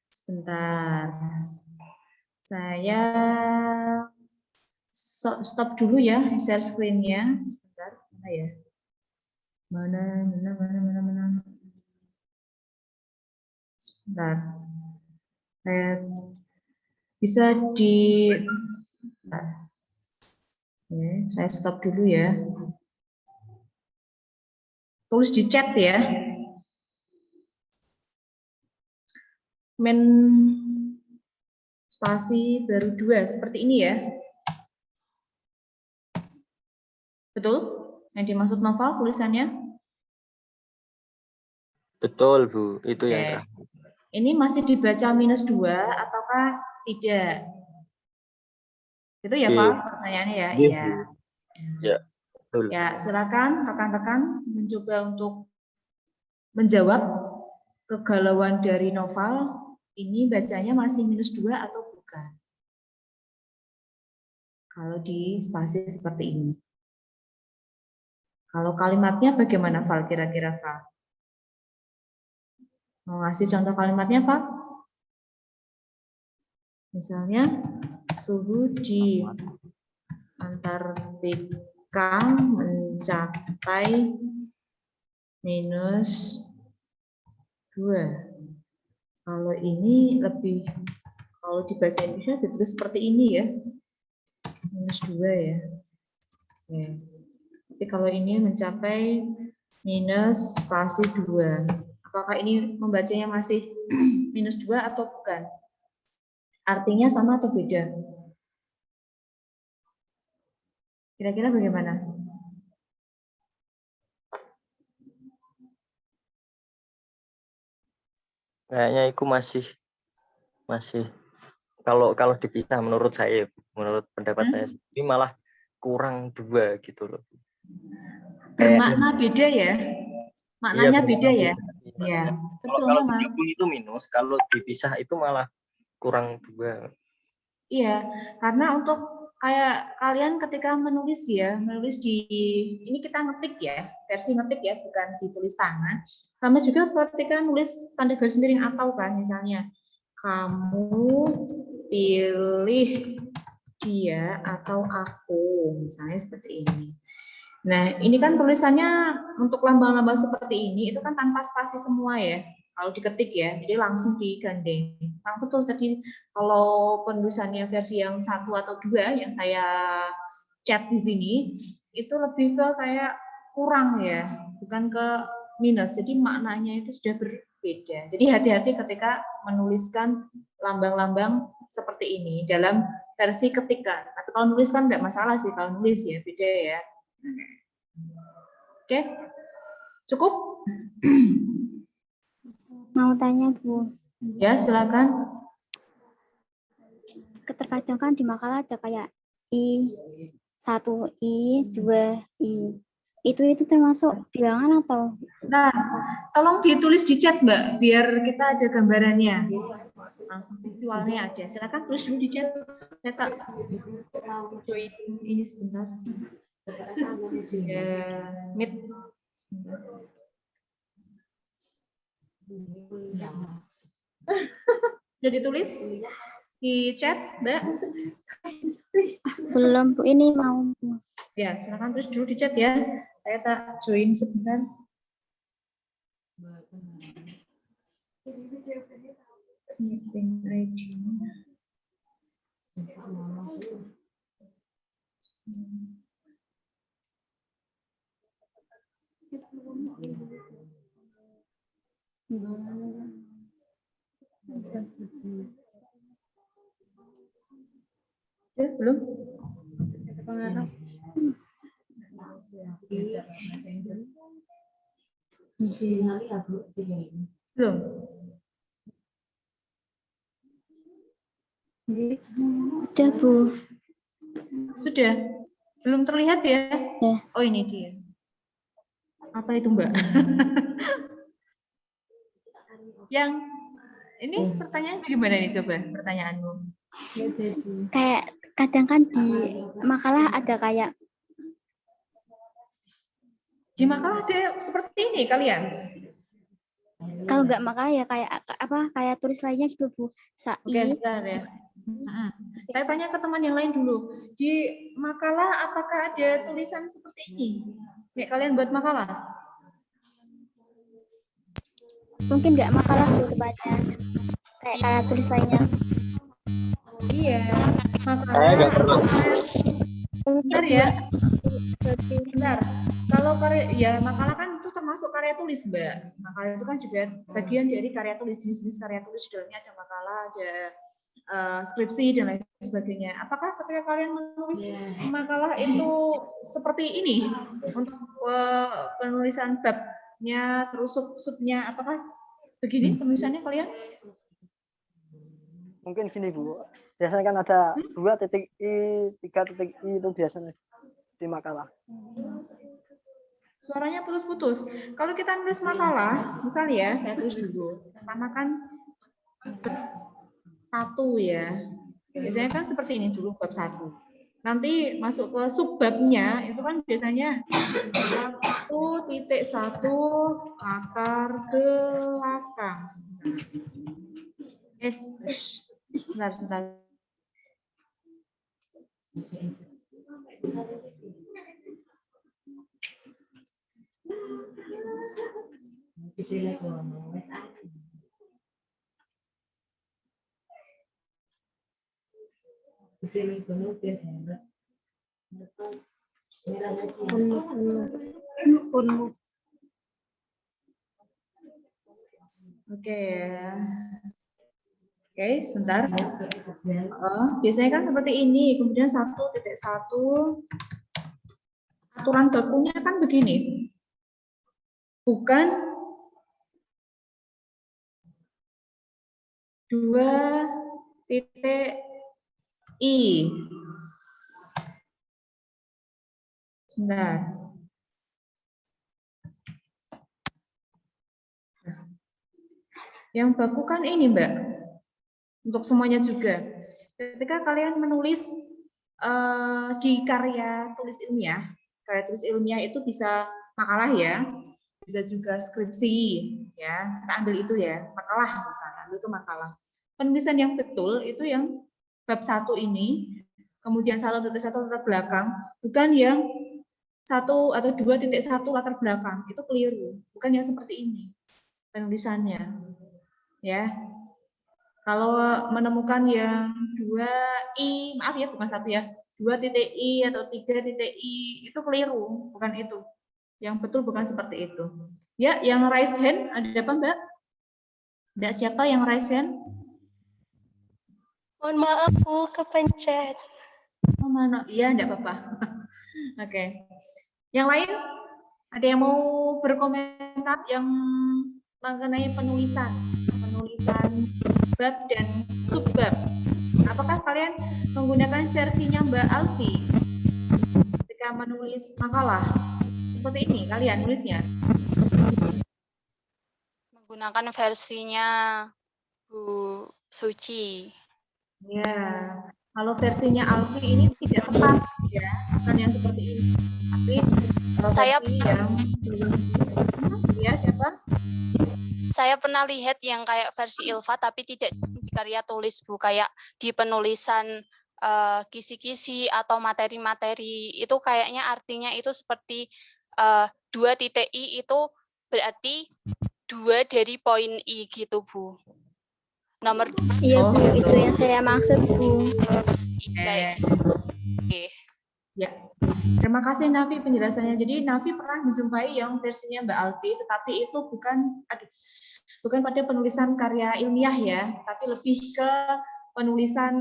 Sebentar. Saya stop dulu ya share screen-nya. Sebentar, mana ya? Mana. Sebentar. Saya bisa di Oke, saya stop dulu ya. Tulis di chat ya. Min spasi baru 2 seperti ini ya. Betul? Yang dimaksud Nova tulisannya? Betul, Bu. Itu yang terakhir. Ini masih dibaca minus 2 ataukah tidak? Itu ya, Pak, pertanyaannya ya? Iya. Ya, betul. Ya, silakan rekan-rekan mencoba untuk menjawab kegalauan dari Noval. Ini bacanya masih minus 2 atau bukan? Kalau di spasi seperti ini. Kalau kalimatnya bagaimana, Val? Kira-kira, Val? Mau ngasih contoh kalimatnya, Val? Misalnya, suhu di Antartika mencapai minus 2. Kalau ini lebih, kalau di bahasa Indonesia ditulis seperti ini ya, minus 2 ya. Oke. Tapi kalau ini mencapai minus spasi 2. Apakah ini membacanya masih minus 2 atau bukan? Artinya sama atau beda? Kira-kira bagaimana? Kayaknya itu masih kalau dipisah menurut saya, menurut pendapat saya ini malah kurang 2 gitu loh. Bermakna beda ya? Maknanya beda ya? Iya. Kalau digabung itu minus, kalau dipisah itu malah kurang 2. Iya, karena untuk kayak kalian ketika menulis ya, menulis di ini kita ngetik ya, versi ngetik ya, bukan ditulis tangan. Sama juga ketika nulis tanda garis miring atau kan, misalnya kamu pilih dia atau aku, misalnya seperti ini. Nah, ini kan tulisannya untuk lambang-lambang seperti ini itu kan tanpa spasi semua ya. Kalau diketik ya, jadi langsung digandeng. Memang betul tadi kalau penulisannya versi yang 1 atau 2 yang saya chat di sini itu lebih ke kayak kurang ya, bukan ke minus. Jadi maknanya itu sudah berbeda. Jadi hati-hati ketika menuliskan lambang-lambang seperti ini dalam versi ketikan. Tapi kalau nulis kan nggak masalah sih, kalau nulis ya beda ya. Oke, cukup? Mau tanya, Bu. Ya, silakan. Terkadang kan di makalah ada kayak I, 1 I, 2 I. Itu termasuk bilangan atau? Nah, tolong ditulis di chat, Mbak, biar kita ada gambarannya. Langsung visualnya ada. Silakan tulis dulu di chat. Saya tak join ini sebentar. Meet sebentar. Sudah ditulis di chat, Mbak? Belum, Bu. Ini mau. Ya, silakan tulis dulu di chat ya. Saya tak join sebentar. Meeting ID. Ya, belum? Belum. Udah, Bu. Sudah. Belum terlihat ya? Ya. Oh, ini dia. Apa itu, Mbak? Yang ini pertanyaan gimana nih, coba pertanyaanmu? Kayak kadang kan di makalah ada kayak Di makalah ada seperti ini kalian? kalau nggak makalah ya kayak apa kayak tulis lainnya gitu, Bu. Oke, bentar ya. Saya tanya ke teman yang lain dulu. Di makalah apakah ada tulisan seperti ini? Nih, kalian buat makalah? Mungkin nggak makalah gitu tepatnya. Kayak tulis lainnya. Iya. Makalah. Bentar ya. Bentar. Kalau karya makalah kan itu termasuk karya tulis, Mbak. Makalah itu kan juga bagian dari karya tulis, jenis-jenis karya tulis. Di dalamnya ada makalah, ada skripsi dan lain sebagainya. Apakah ketika kalian menulis makalah itu seperti ini untuk penulisan babnya terus sub-subnya, apakah begini penulisannya kalian? Mungkin gini, Bu. Biasanya kan ada 2 titik I, 3 titik I itu biasanya di makalah. Suaranya putus-putus. Kalau kita nulis makalah, misalnya ya, saya tulis dulu. Pertama kan 1 ya. Biasanya kan seperti ini dulu bab 1. Nanti masuk ke subbabnya itu kan biasanya 1.1 akar belakang. Sebentar. Oke, sebentar. Biasanya kan seperti ini, kemudian 1.1 aturan bakunya kan begini. Bukan 2.I. Sebentar. Yang baku kan ini, Mbak. Untuk semuanya juga. Ketika kalian menulis di karya tulis ilmiah itu bisa makalah ya, bisa juga skripsi ya. Kita ambil itu ya, makalah misalnya, ambil itu makalah. Penulisan yang betul itu yang bab 1 ini, kemudian 1.1 latar belakang, bukan yang 1 atau 2.1 latar belakang. Itu keliru, bukan yang seperti ini penulisannya. Ya. Kalau menemukan yang 2i, maaf ya bukan 1 ya, 2.i atau 3.i itu keliru, bukan itu. Yang betul bukan seperti itu. Ya, yang raise hand ada apa Mbak? Mbak siapa yang raise hand? Mohon maaf Bu, kepencet. Oh, mana? Iya, enggak apa-apa. Oke. Yang lain? Ada yang mau berkomentar yang mengenai penulisan bab dan subbab? Apakah kalian menggunakan versinya Mbak Alfi ketika menulis makalah? Seperti ini kalian nulisnya? Menggunakan versinya Bu Suci. Ya, kalau versinya Alfi ini tidak tepat ya, bukan yang seperti ini. Tapi versi yang ya siapa? Saya pernah lihat yang kayak versi Ilva tapi tidak di karya tulis Bu, kayak di penulisan kisi-kisi atau materi-materi itu kayaknya artinya itu seperti 2.i itu berarti 2 dari poin i gitu Bu. Nomor 2. Iya Bu, itu yang saya maksud Bu. Oke. Ya, terima kasih Nafi penjelasannya. Jadi Nafi pernah menjumpai yang versinya Mbak Alfi, tetapi itu bukan pada penulisan karya ilmiah ya, tapi lebih ke penulisan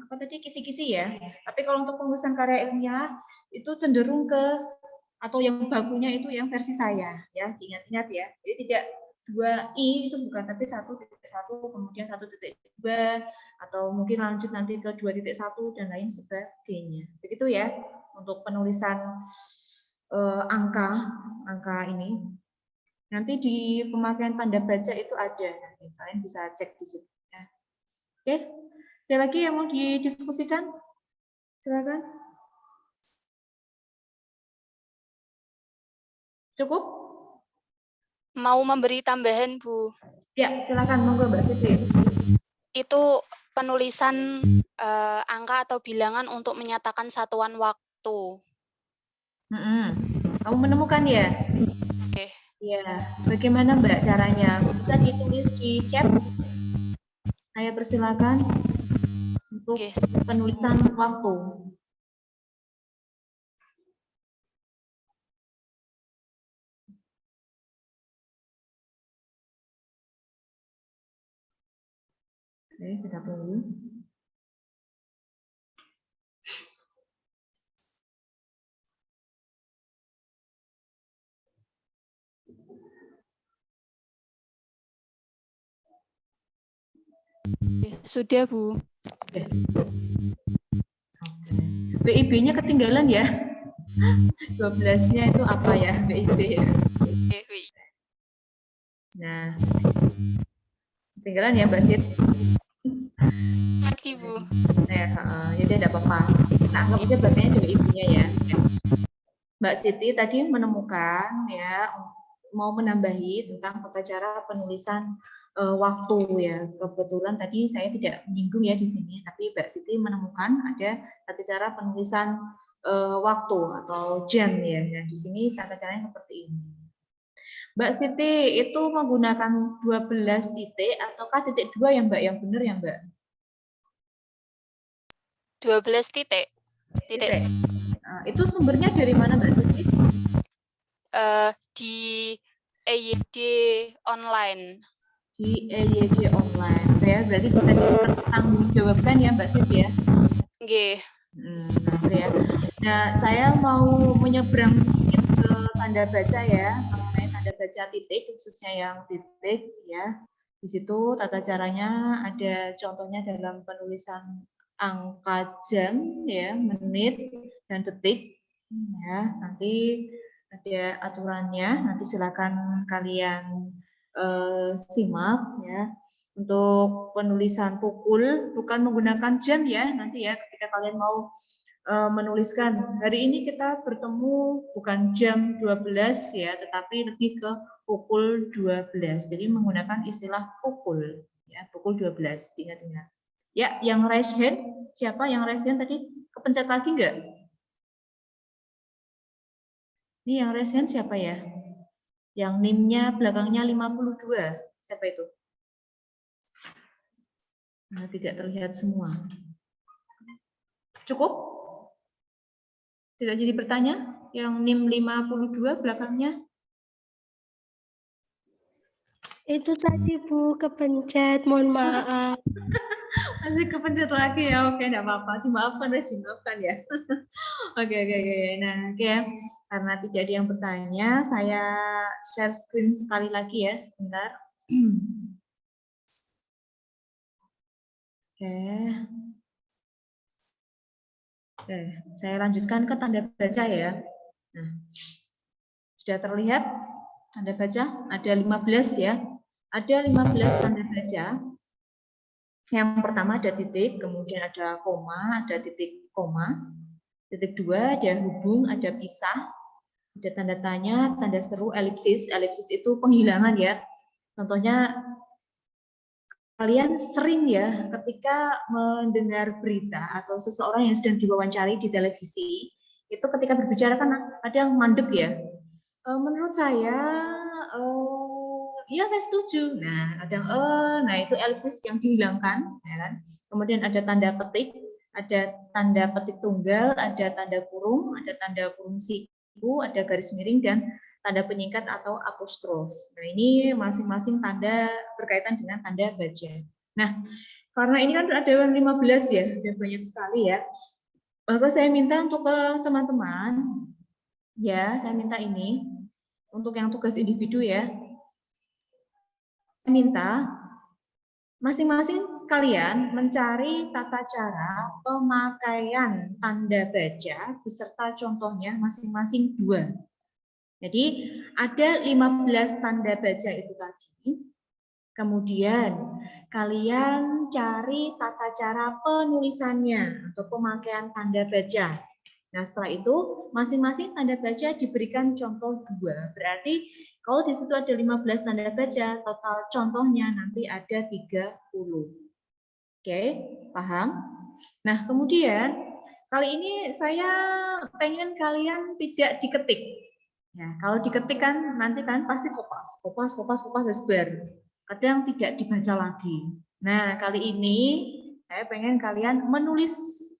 apa tadi kisi-kisi ya. Tapi kalau untuk penulisan karya ilmiah itu cenderung ke atau yang bakunya itu yang versi saya ya, diingat-ingat ya. Jadi tidak 2i itu bukan, tapi 1.1 kemudian 1.2 atau mungkin lanjut nanti ke 2.1 dan lain sebagainya. Begitu ya untuk penulisan angka ini. Nanti di pemakaian tanda baca itu ada, nanti kalian bisa cek di situ. Ya. Oke, ada lagi yang mau didiskusikan? Silakan. Cukup? Mau memberi tambahan Bu. Ya, silakan monggo Mbak Siti. Itu penulisan angka atau bilangan untuk menyatakan satuan waktu. Kamu menemukan ya? Oke. Ya, bagaimana Mbak caranya? Bisa ditulis di chat? Saya persilakan untuk penulisan waktu. Oke, kita tunggu. Sudah Bu. BIP-nya ketinggalan ya? 12-nya itu apa ya BIP? Nah, ketinggalan ya Mbak Sid? Lagi Bu. Ya tidak apa-apa. Nah, anggap aja berarti BIP-nya ya. Mbak Siti tadi menemukan ya mau menambahi tentang tata cara penulisan waktu ya. Kebetulan tadi saya tidak menyinggung ya di sini, tapi Mbak Siti menemukan ada tata cara penulisan waktu atau jam ya. Nah, di sini tata caranya seperti ini. Mbak Siti itu menggunakan 12 titik ataukah titik 2 ya Mbak? Yang benar ya Mbak? 12 titik. Itu sumbernya dari mana Mbak Siti? Di EYD online. Di EYD online ya, berarti bisa dipertanggungjawabkan ya Mbak Siti ya? Nggih. Ya. Nah, saya mau menyeberang sedikit ke tanda baca ya, mengenai tanda baca titik, khususnya yang titik ya. Di situ tata caranya ada contohnya dalam penulisan angka jam ya, menit dan detik ya. Nanti ada aturannya, nanti silakan kalian simak ya. Untuk penulisan pukul bukan menggunakan jam ya, nanti ya ketika kalian mau menuliskan hari ini kita bertemu bukan jam 12 ya, tetapi lebih ke pukul 12. Jadi menggunakan istilah pukul ya, pukul 12. Ingat-ingat. Ya, yang raise hand, siapa yang raise hand tadi? Kepencet lagi enggak? Ini yang raise hand siapa ya? Yang NIM-nya belakangnya 52. Siapa itu? Nah, tidak terlihat semua. Cukup? Tidak jadi bertanya? Yang NIM 52 belakangnya? Itu tadi Bu kepencet, mohon maaf. Masih kepencet lagi ya? Oke, enggak apa-apa. Dimaafkan ya. Oke. Nah, oke. Karena tidak ada yang bertanya, saya share screen sekali lagi ya, sebentar. Oke, saya lanjutkan ke tanda baca ya. Nah, sudah terlihat tanda baca? Ada 15 ya. Ada 15 tanda baca. Yang pertama ada titik, kemudian ada koma, ada titik koma. Titik 2 ada hubung, ada pisah, ada tanda tanya, tanda seru, elipsis. Elipsis itu penghilangan ya. Contohnya kalian sering ya ketika mendengar berita atau seseorang yang sedang diwawancari di televisi, itu ketika berbicara kan ada yang mandek ya. Menurut saya, ya saya setuju. Nah, ada nah itu elipsis yang dihilangkan, ya kan? Kemudian ada tanda petik, ada tanda petik tunggal, ada tanda kurung, ada tanda kurung siku, ada garis miring dan tanda penyingkat atau apostrof. Nah, ini masing-masing tanda berkaitan dengan tanda baca. Nah, karena ini kan ada 15 ya, ada banyak sekali ya. Maka saya minta untuk ke teman-teman, ya, saya minta ini untuk yang tugas individu ya. Saya minta masing-masing kalian mencari tata cara pemakaian tanda baca beserta contohnya masing-masing 2. Jadi ada 15 tanda baca itu tadi. Kemudian kalian cari tata cara penulisannya atau pemakaian tanda baca. Nah, setelah itu masing-masing tanda baca diberikan contoh 2. Berarti kalau di situ ada 15 tanda baca, total contohnya nanti ada 30. Oke, paham? Nah, kemudian kali ini saya pengen kalian tidak diketik. Ya, kalau diketik kan nanti kan pasti kopas sebar. Kadang tidak dibaca lagi. Nah, kali ini saya pengen kalian menulis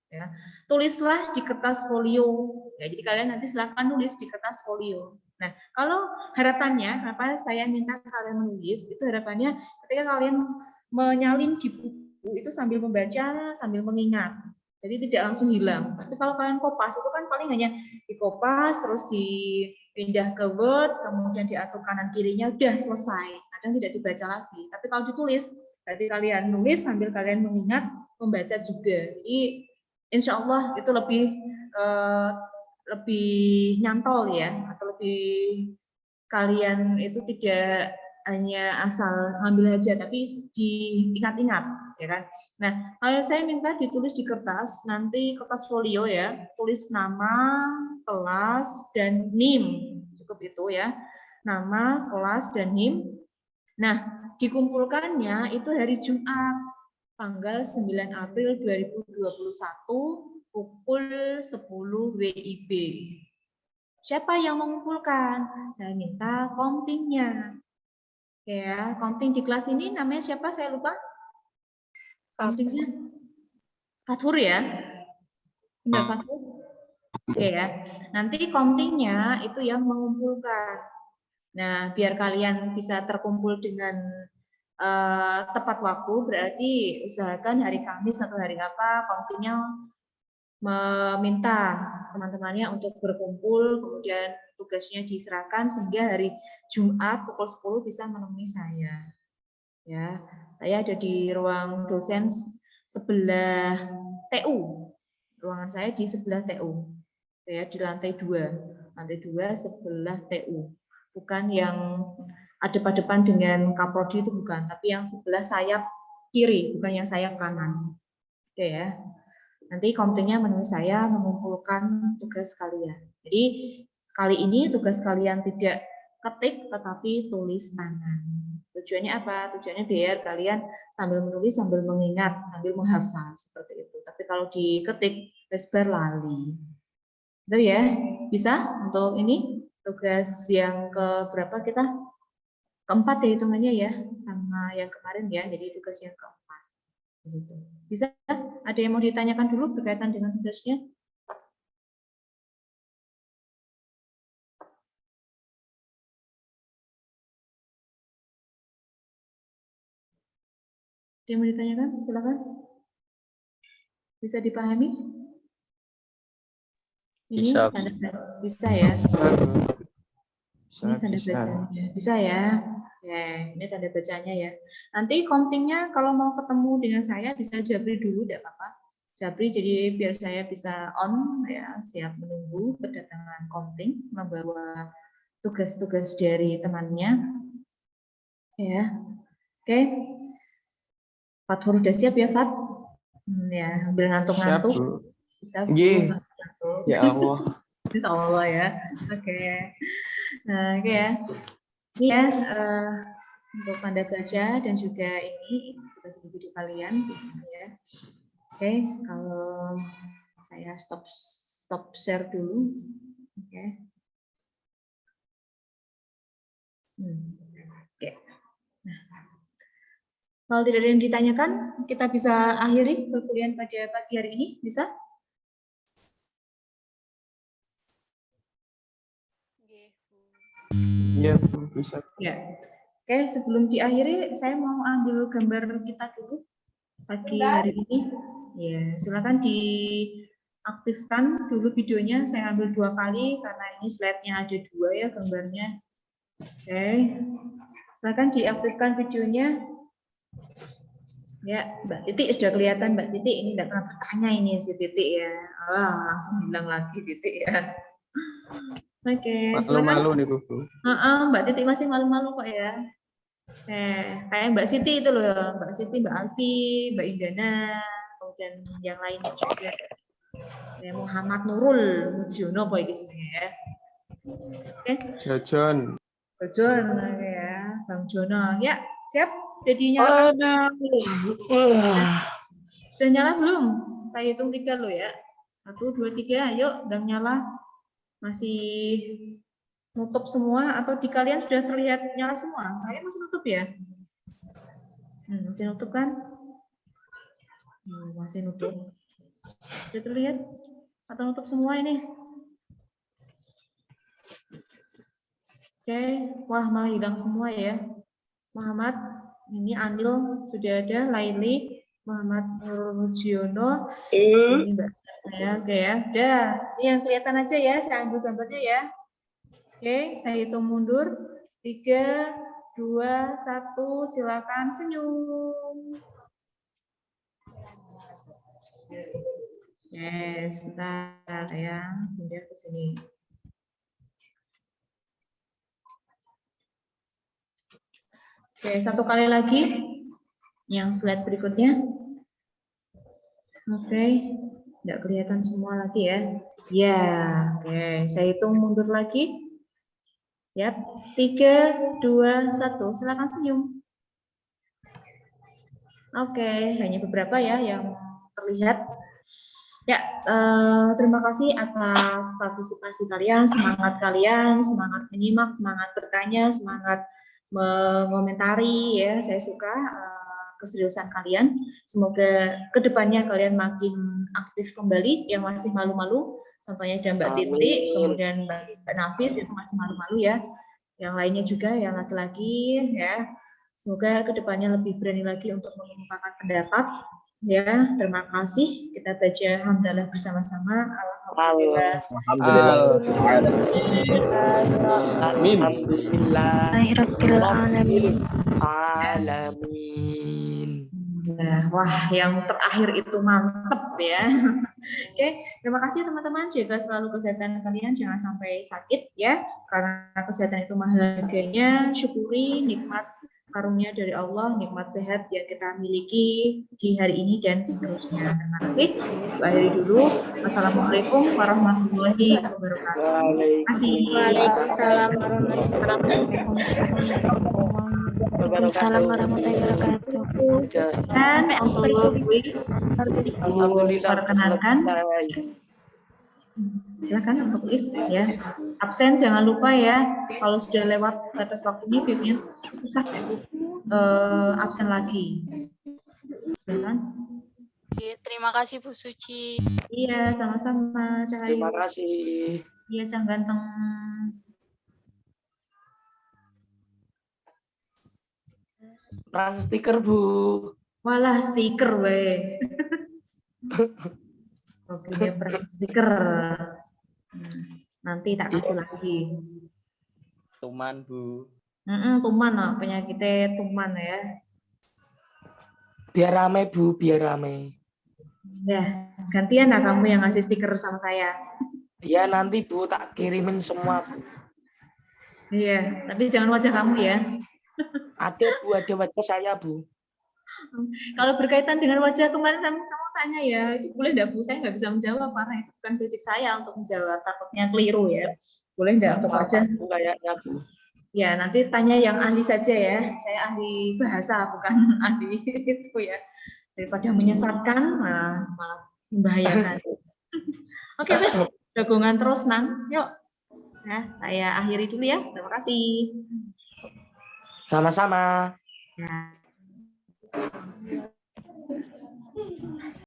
ya. Tulislah di kertas folio. Ya, jadi kalian nanti silahkan nulis di kertas folio. Nah, kalau harapannya, kenapa saya minta kalian menulis, itu harapannya ketika kalian menyalin di buku itu sambil membaca, sambil mengingat. Jadi tidak langsung hilang. Tapi kalau kalian kopas, itu kan paling hanya dikopas, terus dipindah ke Word, kemudian diatur kanan kirinya, udah selesai. Kadang tidak dibaca lagi. Tapi kalau ditulis, berarti kalian nulis sambil kalian mengingat, membaca juga. Jadi insya Allah itu lebih nyantol ya, atau lebih kalian itu tidak hanya asal ngambil aja, tapi diingat-ingat, ya kan? Nah, kalau saya minta ditulis di kertas, nanti kertas folio ya, tulis nama, kelas, dan NIM, cukup itu ya, nama, kelas, dan NIM. Nah, dikumpulkannya itu hari Jumat, tanggal 9 April 2021, pukul 10 WIB. Siapa yang mengumpulkan? Saya minta komtingnya. Ya, komting di kelas ini namanya siapa? Saya lupa. Komtingnya Fathur ya? Benar Fathur? Oke ya. Nanti komtingnya itu yang mengumpulkan. Nah, biar kalian bisa terkumpul dengan tepat waktu, berarti usahakan hari Kamis atau hari apa komtingnya meminta teman-temannya untuk berkumpul, kemudian tugasnya diserahkan sehingga hari Jumat pukul 10 bisa menemui saya. Ya, saya ada di ruang dosen sebelah TU. Ruangan saya di sebelah TU. Ya, di lantai 2. Lantai 2 sebelah TU. Bukan yang adep-adepan dengan Kaprodi itu bukan, tapi yang sebelah sayap kiri, bukan yang sayap kanan. Oke ya. Nanti komtingnya menemui saya mengumpulkan tugas kalian. Jadi kali ini tugas kalian tidak ketik tetapi tulis tangan. Tujuannya apa? Tujuannya biar kalian sambil menulis, sambil mengingat, sambil menghafal seperti itu. Tapi kalau diketik, sebar lali. Itu ya, bisa untuk ini tugas yang ke berapa kita? Keempat ya hitungannya ya, sama yang kemarin ya. Jadi tugas yang keempat. Begitu. Bisa? Ada yang mau ditanyakan dulu berkaitan dengan tugasnya? Ada yang mau ditanyakan? Silakan. Bisa dipahami? Ini Bisa. tanda bisa ya? Ini tanda Bisa. bacanya. Bisa ya? Ya, ini tanda bacanya ya. Nanti countingnya kalau mau ketemu dengan saya bisa Jabri dulu, tidak apa-apa. Jabri, jadi biar saya bisa on ya, siap menunggu kedatangan counting, membawa tugas-tugas dari temannya. Ya, oke. Fathur udah siap ya, Fat? Ya, ambil ngantuk-ngantuk. Bisa ngantuk. Ya Allah. Insya Allah ya. Oke. Nah, oke ya. Ini ya untuk tanda baca dan juga ini tugas video kalian di sini ya. Oke, kalau saya stop share dulu. Oke. Oke. Nah, kalau tidak ada yang ditanyakan, kita bisa akhiri perkuliahan pada pagi hari ini, bisa? Iya, bisa. Ya. Oke, sebelum diakhiri, saya mau ambil gambar kita dulu pagi hari ini. Ya, silakan diaktifkan dulu videonya. Saya ambil 2 kali karena ini slide-nya ada 2 ya gambarnya. Oke, silakan diaktifkan videonya. Ya, Mbak Titik sudah kelihatan. Mbak Titik ini tidak pernah bertanya ini si Titik ya. Langsung bilang lagi Titik ya. Oke, malu-malu nih Bu. Mbak Titik masih malu-malu kok ya. Kayak Mbak Siti itu loh, Mbak Siti, Mbak Alfi, Mbak Indana, kemudian yang lainnya juga. Muhammad Nurul Mujiono apa ini sebenarnya ya. Oke. Jajan ya, Bang Jono. Ya, siap? Jadi nyala. Sudah nyala belum? Saya hitung 3 loh ya. 1, 2, 3, ayo, udah nyala. Masih nutup semua atau di kalian sudah terlihat nyala semua? Kalian masih nutup ya? Masih nutup kan? Masih nutup. Sudah terlihat? Atau nutup semua ini? Oke, wah malah hilang semua ya. Muhammad, ini Anil sudah ada, Laili, Muhammad Nurjiono, ini Mbak saya, oke ya. Udah, ini yang kelihatan aja ya, saya ambil gambarnya ya. Oke, saya hitung mundur. 3, 2, 1, silakan senyum. Sebentar ya, pindah ke sini. Oke, 1 kali lagi. Yang slide berikutnya. Oke, tidak kelihatan semua lagi ya. Ya, oke, saya hitung mundur lagi. Ya, 3, 2, 1, silakan senyum. Oke, hanya beberapa ya yang terlihat. Ya, terima kasih atas partisipasi kalian, semangat kalian, semangat menyimak, semangat bertanya, semangat mengomentari ya. Saya suka keseriusan kalian. Semoga kedepannya kalian makin aktif kembali. Yang masih malu-malu, contohnya ada Mbak Titik, kemudian Mbak Nafis itu masih malu-malu ya. Yang lainnya juga, yang laki-laki ya. Semoga kedepannya lebih berani lagi untuk mengungkapkan pendapat. Ya, terima kasih. Kita baca hamdalah bersama-sama. Alhamdulillah. Alamin. Nah, wah, yang terakhir itu mantep ya. Oke, terima kasih teman-teman. Jaga selalu kesehatan kalian, jangan sampai sakit ya. Karena kesehatan itu mahal harganya. Syukuri nikmat karunia dari Allah, nikmat sehat yang kita miliki di hari ini dan seterusnya. Terima kasih. Akhiri dulu. Wassalamualaikum warahmatullahi wabarakatuh. Waalaikumsalam warahmatullahi wabarakatuh. Dan untuk quiz, perkenalkan. Silakan untuk quiz ya. Absen jangan lupa ya. Kalau sudah lewat batas waktunya biasanya susah absen lagi. Silakan. Terima kasih Bu Suci. Iya, sama-sama, Cahayu. Terima kasih. Iya, Cang Ganteng. Perang stiker, Bu. Walah, stiker, weh. Hobinya perang stiker. Nanti tak kasih lagi. Tuman, Bu. Tuman, penyakitnya tuman ya. Biar rame, Bu, biar rame. Ya, gantian lah kamu yang ngasih stiker sama saya. Ya, nanti Bu, tak kirimin semua, Bu. Iya, tapi jangan wajah kamu ya. Ada, Bu, ada wajah saya, Bu. Kalau berkaitan dengan wajah kemarin kamu tanya ya, itu boleh enggak Bu? Saya nggak bisa menjawab karena itu bukan basic saya untuk menjawab, takutnya keliru ya. Boleh enggak untuk wajah? Bu, kayaknya, Bu. Ya, nanti tanya yang ahli saja ya. Saya ahli bahasa, bukan ahli itu ya. Daripada menyesatkan, nah, malah membahayakan. Oke, Mas. Jagongan terus, Nang. Yuk. Nah, saya akhiri dulu ya. Terima kasih. Sama-sama. Ya.